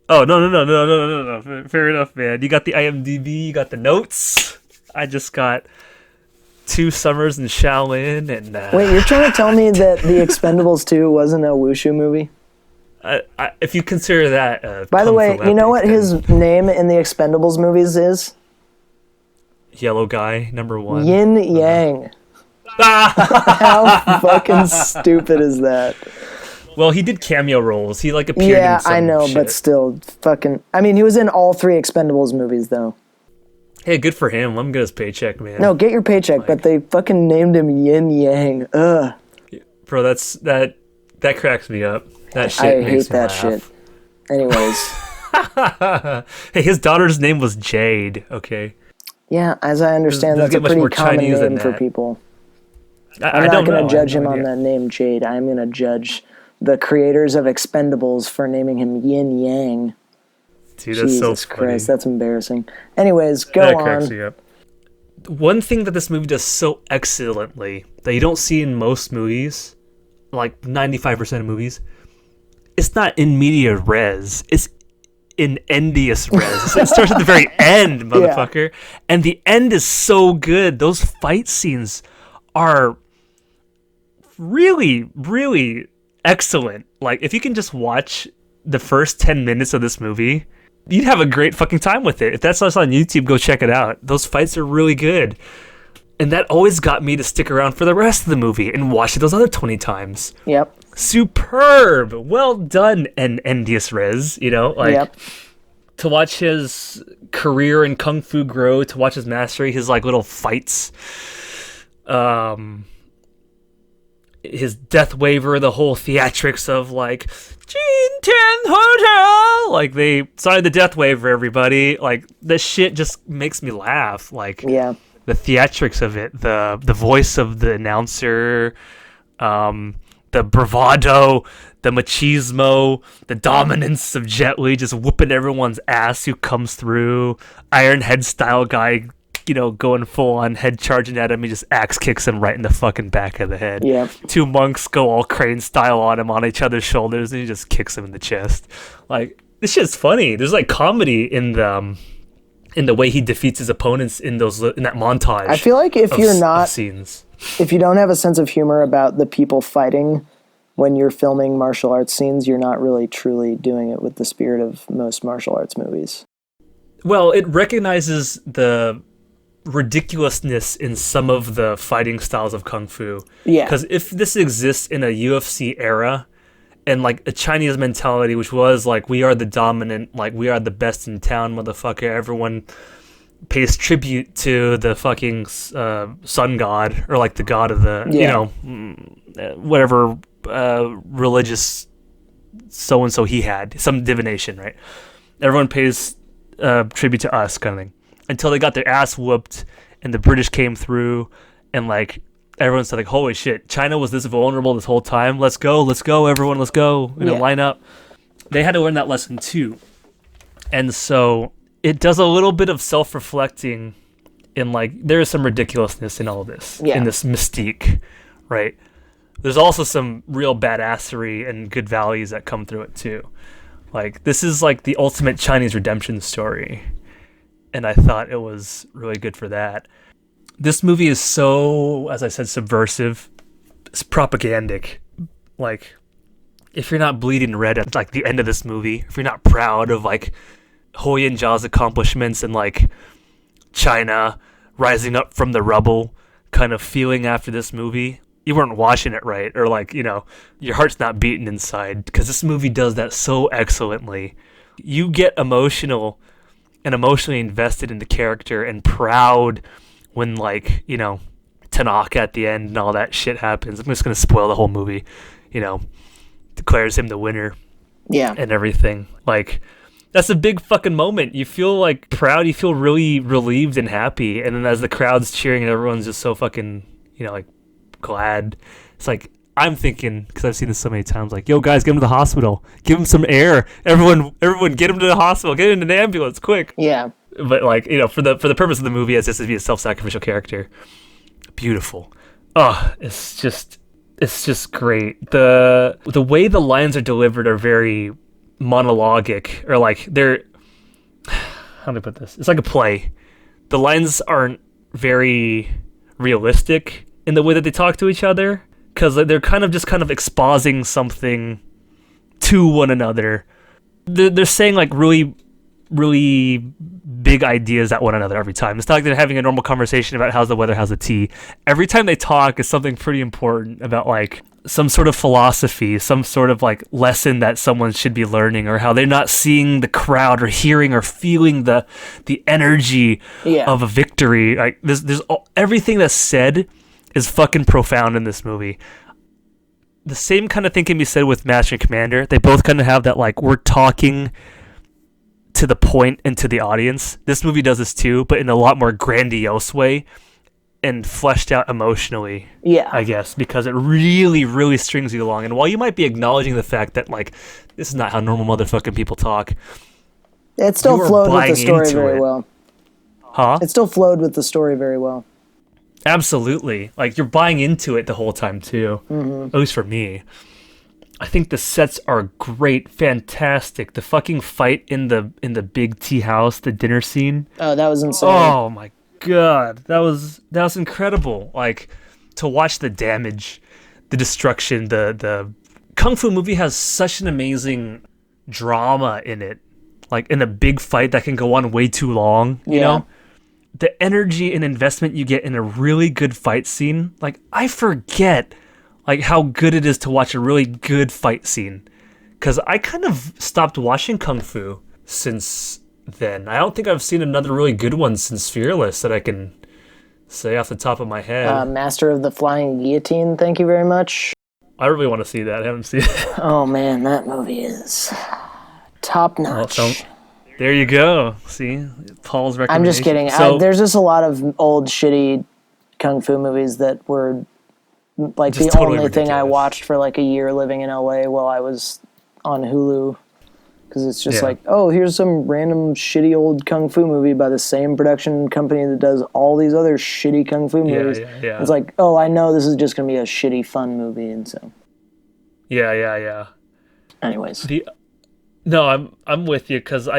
Oh, no. Fair enough, man. You got the IMDb, you got the notes. I just got 2 summers in Shaolin and... Wait, you're trying to tell me that The Expendables 2 wasn't a wushu movie? If you consider that... By the way, you know what his name in The Expendables movies is? Yellow guy, number 1. Yin Yang. How fucking stupid is that? Well, he did cameo roles. He appeared in some I know, shit. but still, fucking... I mean, he was in all 3 Expendables movies, though. Hey, good for him. Let him get his paycheck, man. No, get your paycheck, but they fucking named him Yin Yang. Ugh. Bro, that cracks me up. That shit I makes hate me that laugh. shit. Anyways. Hey, his daughter's name was Jade, okay? Yeah, as I understand, Doesn't that's a get much pretty more common Chinese than name for that. people. I I'm don't not going know. to judge I have him no on idea. that name, Jade. I'm going to judge the creators of Expendables for naming him Yin Yang. Dude, that's Jesus so Christ, funny. that's embarrassing. Anyways, go That cracks on. me up. One thing that this movie does so excellently that you don't see in most movies, like 95% of movies, it's not in media res. It's in endius res. It starts at the very end, motherfucker. And the end is so good. Those fight scenes are really, really excellent. Like, if you can just watch the first 10 minutes of this movie, you'd have a great fucking time with it. If that's us on YouTube, go check it out. Those fights are really good. And that always got me to stick around for the rest of the movie and watch it those other 20 times. Yep. Superb. Well done, endius res, Yep. To watch his career in Kung Fu grow, to watch his mastery, his little fights, his death waiver, the whole theatrics of Jintian Hotel, they signed the death waiver, everybody. This shit just makes me laugh. Yeah. The theatrics of it, the voice of the announcer, the bravado, the machismo, the dominance of Jet Li just whooping everyone's ass who comes through. Iron Head style guy, going full on head charging at him. He just axe kicks him right in the fucking back of the head. Yeah. 2 monks go all crane style on him on each other's shoulders, and he just kicks him in the chest. This shit's funny. There's comedy in the way he defeats his opponents in that montage. I feel like if you're not, scenes. if you don't have a sense of humor about the people fighting when you're filming martial arts scenes, you're not really truly doing it with the spirit of most martial arts movies. Well, it recognizes the ridiculousness in some of the fighting styles of Kung Fu. Yeah. Because if this exists in a UFC era, and a Chinese mentality, which was we are the dominant, we are the best in town, motherfucker. Everyone pays tribute to the fucking sun god, or the god of the, whatever religious so-and-so he had, some divination, right? Everyone pays tribute to us, kind of thing. Until they got their ass whooped, and the British came through, and everyone said holy shit, China was this vulnerable this whole time. Let's go, everyone, let's go. Line up. They had to learn that lesson too. And so it does a little bit of self-reflecting in there is some ridiculousness in all of this, in this mystique, right? There's also some real badassery and good values that come through it too. This is the ultimate Chinese redemption story. And I thought it was really good for that. This movie is so, as I said, subversive. It's propagandic. If you're not bleeding red at the end of this movie, if you're not proud of Ho Yin-ja's accomplishments and China rising up from the rubble kind of feeling after this movie, you weren't watching it right, or your heart's not beating inside, because this movie does that so excellently. You get emotional and emotionally invested in the character and proud when Tanaka at the end and all that shit happens. I'm just gonna spoil the whole movie, declares him the winner. Yeah. and everything. Like, that's a big fucking moment. You feel like proud. You feel really relieved and happy. And then as the crowd's cheering and everyone's just so fucking, like glad. It's like, I'm thinking, because I've seen this so many times, like, yo, guys, get him to the hospital. Give him some air. Everyone, get him to the hospital. Get him in an ambulance, quick. Yeah. But, like, for the purpose of the movie, as this to be a self-sacrificial character, beautiful. Oh, it's just great. The way the lines are delivered are very monologic, or like they're, how do I put this? It's like a play. The lines aren't very realistic in the way that they talk to each other, because they're kind of exposing something to one another. They're saying like really, really big ideas at one another every time. It's not like they're having a normal conversation about how's the weather, how's the tea. Every time they talk is something pretty important about like some sort of philosophy, some sort of like lesson that someone should be learning, or how they're not seeing the crowd or hearing or feeling the energy of a victory. Like there's everything that's said is fucking profound in this movie. The same kind of thing can be said with Master and Commander. They both kind of have that, like, we're talking to the point and to the audience. This movie does this too, but in a lot more grandiose way and fleshed out emotionally. Yeah. I guess, because it really, really strings you along. And while you might be acknowledging the fact that, like, this is not how normal motherfucking people talk, it still flowed with the story very well. Huh? It still flowed with the story very well. Absolutely. Like, you're buying into it the whole time, too. Mm-hmm. At least for me. I think the sets are great, fantastic. The fucking fight in the big tea house, the dinner scene. Oh, that was insane. Oh, my God. That was incredible. Like, to watch the damage, the destruction, the Kung Fu movie has such an amazing drama in it. Like, in a big fight that can go on way too long, you know? The energy and investment you get in a really good fight scene, like, I forget, like, how good it is to watch a really good fight scene. Because I kind of stopped watching Kung Fu since then. I don't think I've seen another really good one since Fearless that I can say off the top of my head. Master of the Flying Guillotine, thank you very much. I really want to see that. I haven't seen it. Oh, man, that movie is top-notch. There you go. See? Paul's recommendation. I'm just kidding. So, there's just a lot of old, shitty Kung Fu movies that were, like, the totally only thing I ridiculous. watched for, like, a year living in LA while I was on Hulu. Because it's just like, oh, here's some random shitty old Kung Fu movie by the same production company that does all these other shitty Kung Fu movies. Yeah. It's like, oh, I know this is just going to be a shitty, fun movie, and so. Yeah. Anyways. No, I'm with you, because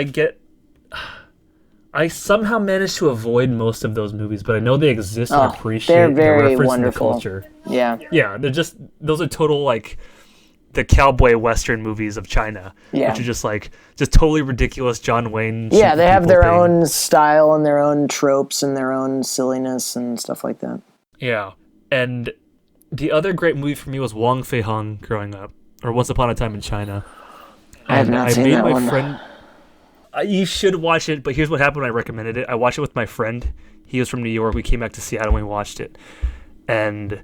I somehow managed to avoid most of those movies, but I know they exist and appreciate they're very the reference wonderful. in the culture. Yeah. They're just, those are total, like, the cowboy western movies of China, which are just totally ridiculous John Wayne. Yeah, they have their own style and their own tropes and their own silliness and stuff like that. Yeah, and the other great movie for me was Wong Fei Hung growing up, or Once Upon a Time in China. I have not seen that one. Friend, you should watch it, but here's what happened when I recommended it. I watched it with my friend. He was from New York. We came back to Seattle and we watched it. And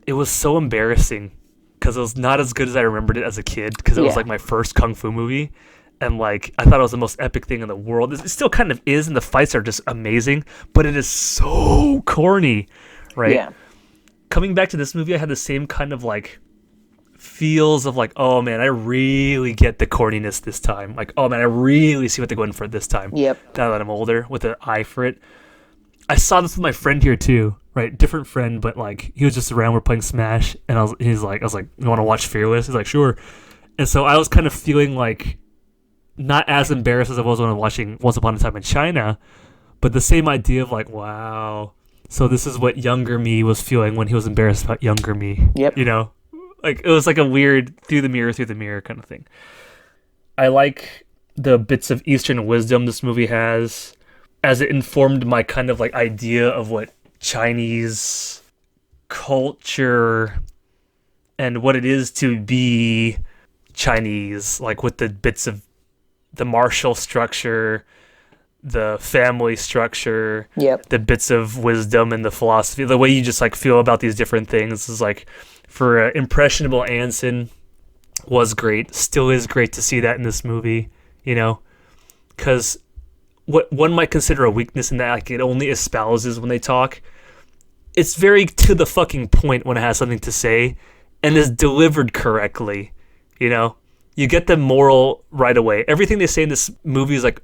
it was so embarrassing because it was not as good as I remembered it as a kid, because it was like my first Kung Fu movie. And like, I thought it was the most epic thing in the world. It still kind of is, and the fights are just amazing, but it is so corny, right? Yeah. Coming back to this movie, I had the same kind of like feels of like, oh man, I really get the corniness this time. Like, oh man, I really see what they're going for this time. Yep. Now that I'm older, with an eye for it. I saw this with my friend here too, right? Different friend, but like, he was just around, we're playing Smash, and I was like, you want to watch Fearless? He's like, sure. And so I was kind of feeling like, not as embarrassed as I was when I was watching Once Upon a Time in China, but the same idea of like, wow, so this is what younger me was feeling when he was embarrassed about younger me. Yep. You know? Like, it was like a weird through the mirror kind of thing. I like the bits of Eastern wisdom this movie has, as it informed my kind of like idea of what Chinese culture and what it is to be Chinese, like with the bits of the martial structure, the family structure, the bits of wisdom and the philosophy, the way you just like feel about these different things is like, for impressionable Anson, was great, still is great to see that in this movie, you know, because what one might consider a weakness in that, like, it only espouses when they talk. It's very to the fucking point when it has something to say, and is delivered correctly, you know. You get the moral right away. Everything they say in this movie is like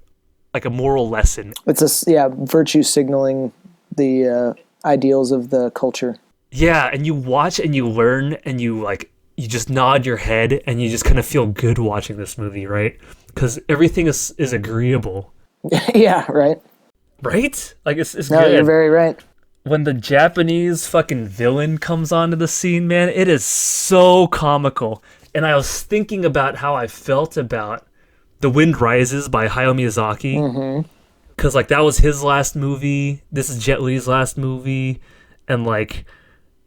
a moral lesson. It's virtue signaling the ideals of the culture. Yeah, and you watch and you learn and you just nod your head and you just kind of feel good watching this movie, right? Because everything is agreeable. Yeah, right. Right? Like, it's no, good. You're very right. When the Japanese fucking villain comes onto the scene, man, it is so comical. And I was thinking about how I felt about The Wind Rises by Hayao Miyazaki. Because, like, that was his last movie. This is Jet Li's last movie. And, like,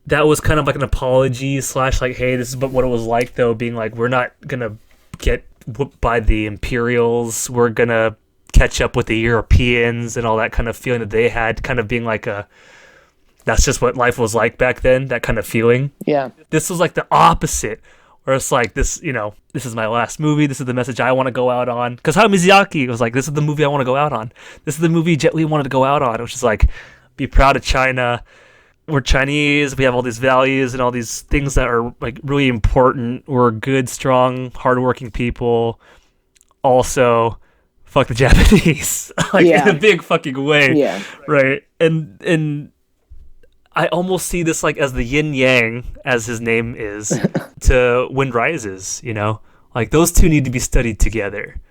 that was kind of like an apology / like, hey, this is what it was like, though, being like, we're not gonna get whooped by the Imperials, we're gonna catch up with the Europeans, and all that kind of feeling that they had, kind of being like that's just what life was like back then, that kind of feeling. Yeah. This was like the opposite, where it's like, this, you know, this is my last movie, this is the message I want to go out on. Because Hayao Miyazaki was like, this is the movie I want to go out on. This is the movie Jet Li wanted to go out on, which is like, be proud of China. We're Chinese, we have all these values and all these things that are like really important. We're good, strong, hardworking people. Also, fuck the Japanese. Like, in a big fucking way. Yeah. Right. And I almost see this like as the yin yang, as his name is, to Wind Rises, you know? Like, those two need to be studied together.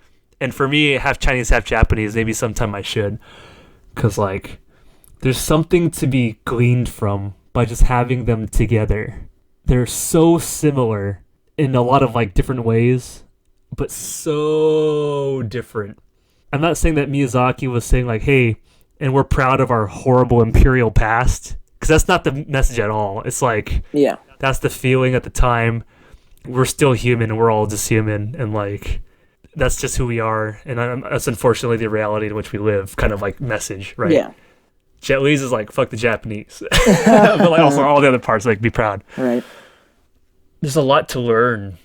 And for me, half Chinese, half Japanese, maybe sometime I should. Because, like, there's something to be gleaned from by just having them together. They're so similar in a lot of, like, different ways, but so different. I'm not saying that Miyazaki was saying, like, hey, and we're proud of our horrible imperial past, because that's not the message at all. It's like, yeah, that's the feeling at the time. We're still human, and we're all just human, and, like, that's just who we are, and that's unfortunately the reality in which we live, kind of, like, message, right? Yeah. Jet Li's is like, fuck the Japanese. But, like, also all the other parts, like, be proud. Right. There's a lot to learn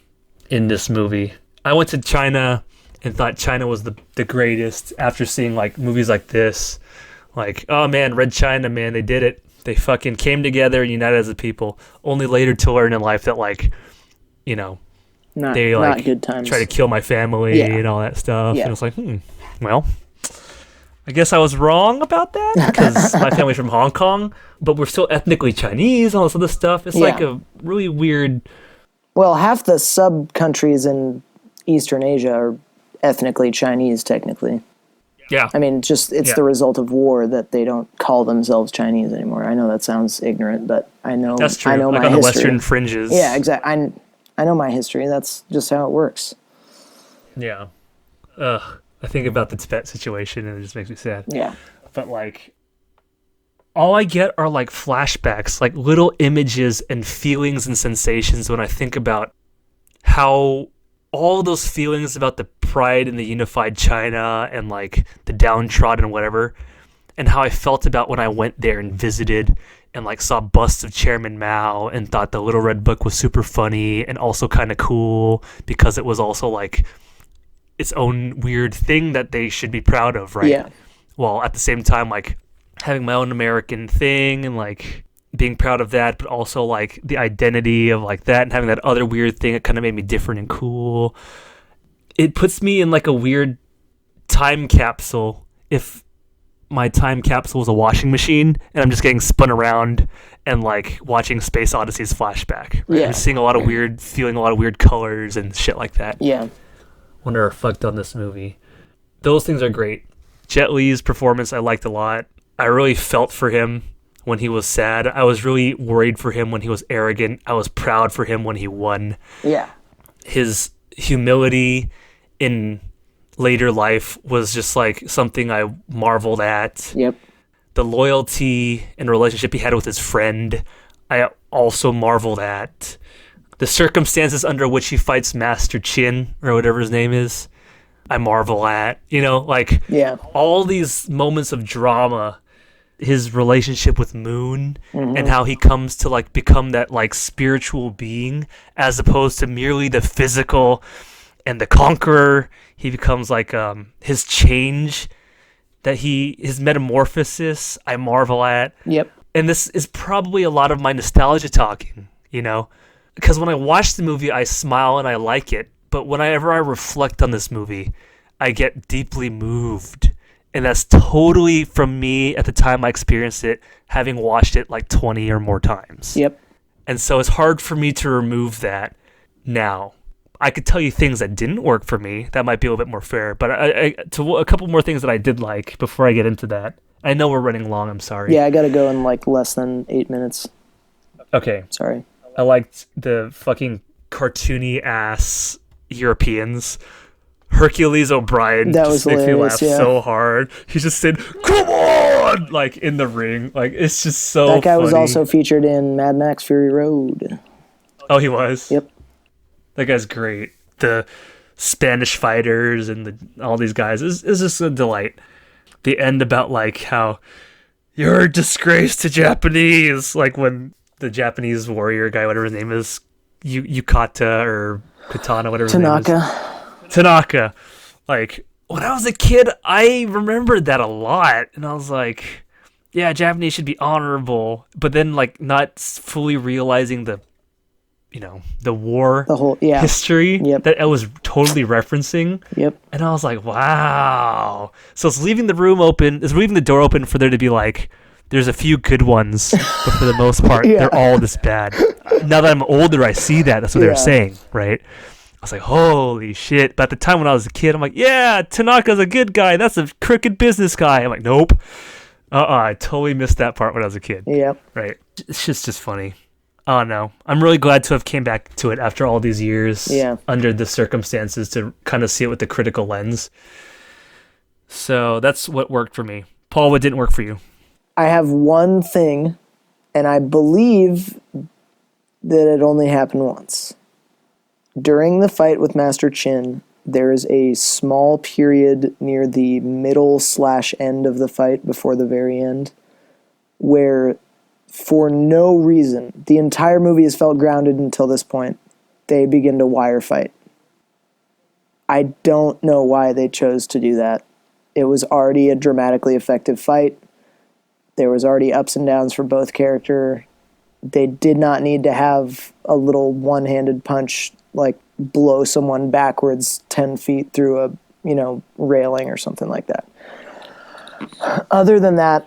in this movie. I went to China and thought China was the greatest after seeing, like, movies like this. Like, oh, man, Red China, man, they did it. They fucking came together and united as a people. Only later to learn in life that, like, you know, they, like, not good times. Try to kill my family and all that stuff. Yeah. And it's like, well, I guess I was wrong about that, because my family's from Hong Kong, but we're still ethnically Chinese, all this other stuff. It's like a really weird... Well, half the sub-countries in Eastern Asia are ethnically Chinese, technically. Yeah. I mean, it's the result of war that they don't call themselves Chinese anymore. I know that sounds ignorant, but I know that's true. I know like my on the history. Western fringes. Yeah, exactly. I know my history. That's just how it works. Yeah. Ugh. I think about the Tibet situation and it just makes me sad. Yeah. But, like, all I get are, like, flashbacks, like little images and feelings and sensations when I think about how all those feelings about the pride in the unified China and, like, the downtrodden and whatever, and how I felt about when I went there and visited and, like, saw busts of Chairman Mao and thought the Little Red Book was super funny and also kind of cool because it was also, like, its own weird thing that they should be proud of, right? Yeah. While at the same time, like, having my own American thing and, like, being proud of that, but also, like, the identity of, like, that and having that other weird thing that kind of made me different and cool. It puts me in, like, a weird time capsule if my time capsule was a washing machine and I'm just getting spun around and, like, watching Space Odyssey's flashback. Right? Yeah. I'm seeing a lot of weird, feeling a lot of weird colors and shit like that. Yeah. When I reflect on this movie. Those things are great. Jet Li's performance I liked a lot. I really felt for him when he was sad. I was really worried for him when he was arrogant. I was proud for him when he won. Yeah. His humility in later life was just like something I marveled at. Yep. The loyalty and relationship he had with his friend, I also marveled at. The circumstances under which he fights Master Chin, or whatever his name is, I marvel at. You know, like, Yeah. all these moments of drama his relationship with Moon and how he comes to like become that like spiritual being as opposed to merely the physical and the conqueror. He becomes like his change that his metamorphosis I marvel at. Yep. And this is probably a lot of my nostalgia talking, you know, because when I watch the movie, I smile and I like it. But whenever I reflect on this movie, I get deeply moved. And that's totally from me at the time I experienced it, having watched it like 20 or more times. Yep. And so it's hard for me to remove that now. I could tell you things that didn't work for me. That might be a little bit more fair. But to a couple more things that I did like before I get into that. I know we're running long. I'm sorry. Yeah, I got to go in like less than 8 minutes. Okay. Sorry. I liked the fucking cartoony ass Europeans. Hercules O'Brien That just was makes me laugh hilarious, yeah. so hard. He's just saying, "Come on!" like in the ring. Like it's just so That guy was funny. also featured in Mad Max Fury Road. Oh, he was? Yep. That guy's great. The Spanish fighters and all these guys is just a delight. The end about like how you're a disgrace to Japanese, like when the Japanese warrior guy, whatever his name is, Yukata or Katana, whatever his name is. Tanaka. Like, when I was a kid, I remembered that a lot. And I was like, yeah, Japanese should be honorable. But then, like, not fully realizing the war history that I was totally referencing. Yep. And I was like, wow. So it's leaving the door open for there to be like, there's a few good ones, but for the most part, they're all this bad. Now that I'm older, I see that. That's what they were saying, right? I was like, holy shit. But at the time when I was a kid, I'm like, yeah, Tanaka's a good guy. That's a crooked business guy. I'm like, nope. I totally missed that part when I was a kid. Yep. Right. It's just funny. Oh, no. I'm really glad to have came back to it after all these years under the circumstances to kind of see it with the critical lens. So that's what worked for me. Paul, what didn't work for you? I have one thing, and I believe that it only happened once. During the fight with Master Chin, there is a small period near the middle/end of the fight before the very end where, for no reason, the entire movie has felt grounded until this point, they begin to wire fight. I don't know why they chose to do that. It was already a dramatically effective fight. There was already ups and downs for both character. They did not need to have a little one-handed punch like blow someone backwards 10 feet through a, railing or something like that. Other than that,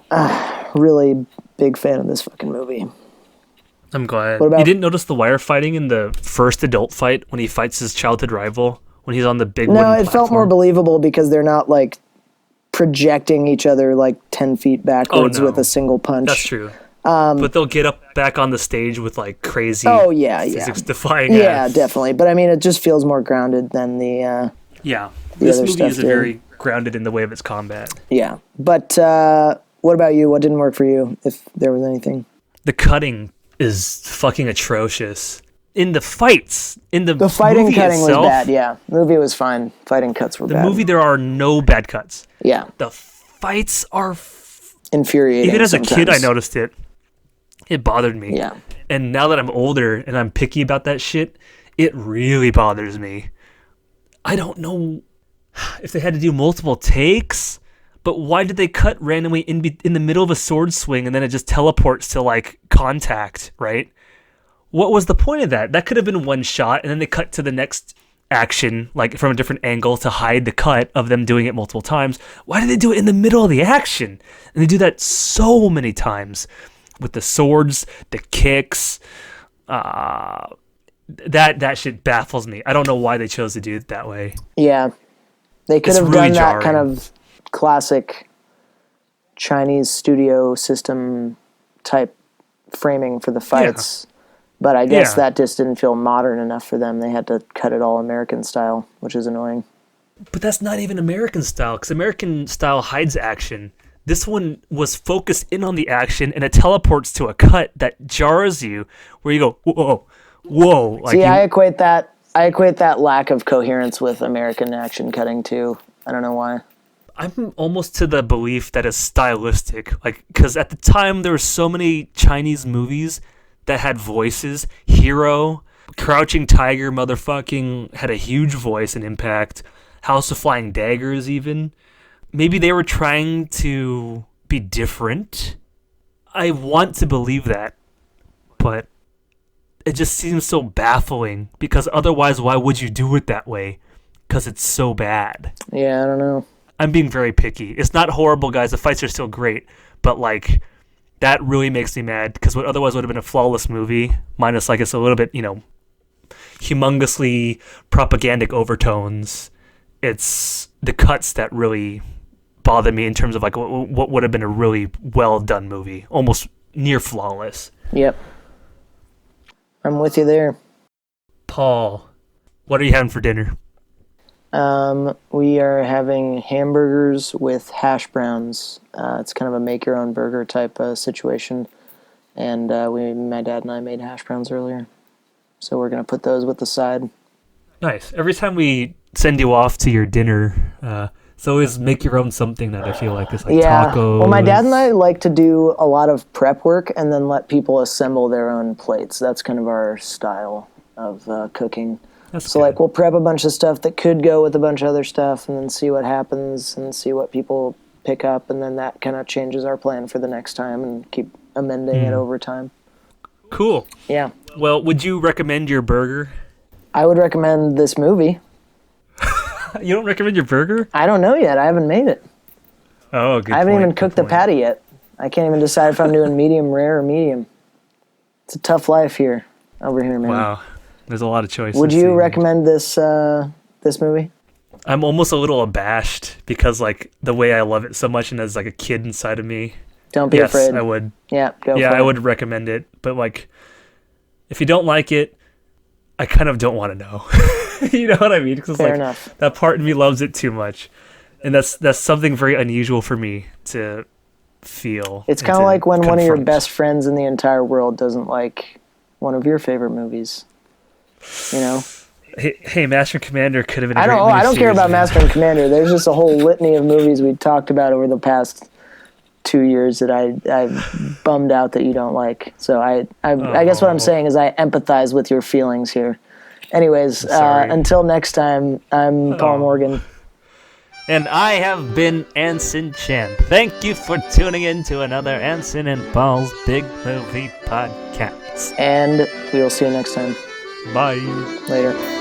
really big fan of this fucking movie. I'm glad. You didn't notice the wire fighting in the first adult fight when he fights his childhood rival when he's on the big wooden platform? No, it felt more believable because they're not like projecting each other like 10 feet backwards with a single punch. That's true. But they'll get up back on the stage with like crazy physics defying. Yeah, definitely. But I mean, it just feels more grounded than the this movie is very grounded in the way of its combat. Yeah. But what about you? What didn't work for you, if there was anything? The cutting is fucking atrocious. In the fights, the fighting movie cutting itself, was bad, yeah. Movie was fine. Fighting cuts were bad. The movie, there are no bad cuts. Yeah. The fights are infuriating. Even as sometimes. a kid, I noticed it. It bothered me. Yeah. And now that I'm older and I'm picky about that shit, it really bothers me. I don't know if they had to do multiple takes, but why did they cut randomly in the middle of a sword swing and then it just teleports to like contact, right? What was the point of that? That could have been one shot and then they cut to the next action like from a different angle to hide the cut of them doing it multiple times. Why did they do it in the middle of the action? And they do that so many times. With the swords, the kicks, that shit baffles me. I don't know why they chose to do it that way. Yeah. They could have really done jarring. that kind of classic Chinese studio system type framing for the fights. But I guess that just didn't feel modern enough for them. They had to cut it all American style, which is annoying. But that's not even American style, because American style hides action. This one was focused in on the action, and it teleports to a cut that jars you, where you go, whoa. Like See, I equate that lack of coherence with American action cutting too. I don't know why. I'm almost to the belief that it's stylistic. Like, because at the time, there were so many Chinese movies that had voices. Hero, Crouching Tiger, motherfucking, had a huge voice and impact. House of Flying Daggers, even. Maybe they were trying to be different. I want to believe that, but it just seems so baffling, because otherwise, why would you do it that way? Because it's so bad. Yeah, I don't know. I'm being very picky. It's not horrible, guys. The fights are still great, but like that really makes me mad, because what otherwise would have been a flawless movie, minus like it's a little bit, humongously propagandic overtones. It's the cuts that really bother me in terms of like what would have been a really well done movie, almost near flawless. Yep. I'm with you there. Paul, what are you having for dinner? We are having hamburgers with hash browns. It's kind of a make your own burger type situation. And my dad and I made hash browns earlier. So we're going to put those with the side. Nice. Every time we send you off to your dinner, it's always make your own something that I feel like is like tacos. Well, my dad and I like to do a lot of prep work and then let people assemble their own plates. That's kind of our style of cooking. So, like, we'll prep a bunch of stuff that could go with a bunch of other stuff and then see what happens and see what people pick up. And then that kind of changes our plan for the next time and keep amending it over time. Cool. Yeah. Well, would you recommend your burger? I would recommend this movie. You don't recommend your burger? I don't know yet. I haven't made it. Oh, good I haven't point, even cooked the patty yet. I can't even decide if I'm doing medium rare or medium. It's a tough life here, over here, man. Wow. There's a lot of choices. Would you recommend this movie? I'm almost a little abashed because like the way I love it so much and as like a kid inside of me. Don't be afraid. Yes, I would. Yeah, go for it. Yeah, I would recommend it. But like, if you don't like it, I kind of don't want to know. You know what I mean? Because Fair like enough. that part of me loves it too much, and that's something very unusual for me to feel. It's kind of like when one of your best friends in the entire world doesn't like one of your favorite movies. You know? Hey, Master and Commander could have been a great I don't care miniseries, about man. Master and Commander. There's just a whole litany of movies we talked about over the past 2 years that I bummed out that you don't like. So I guess what I'm saying is I empathize with your feelings here. Anyways, until next time, I'm Paul Morgan. And I have been Anson Chen. Thank you for tuning in to another Anson and Paul's Big Movie Podcast. And we will see you next time. Bye. Later.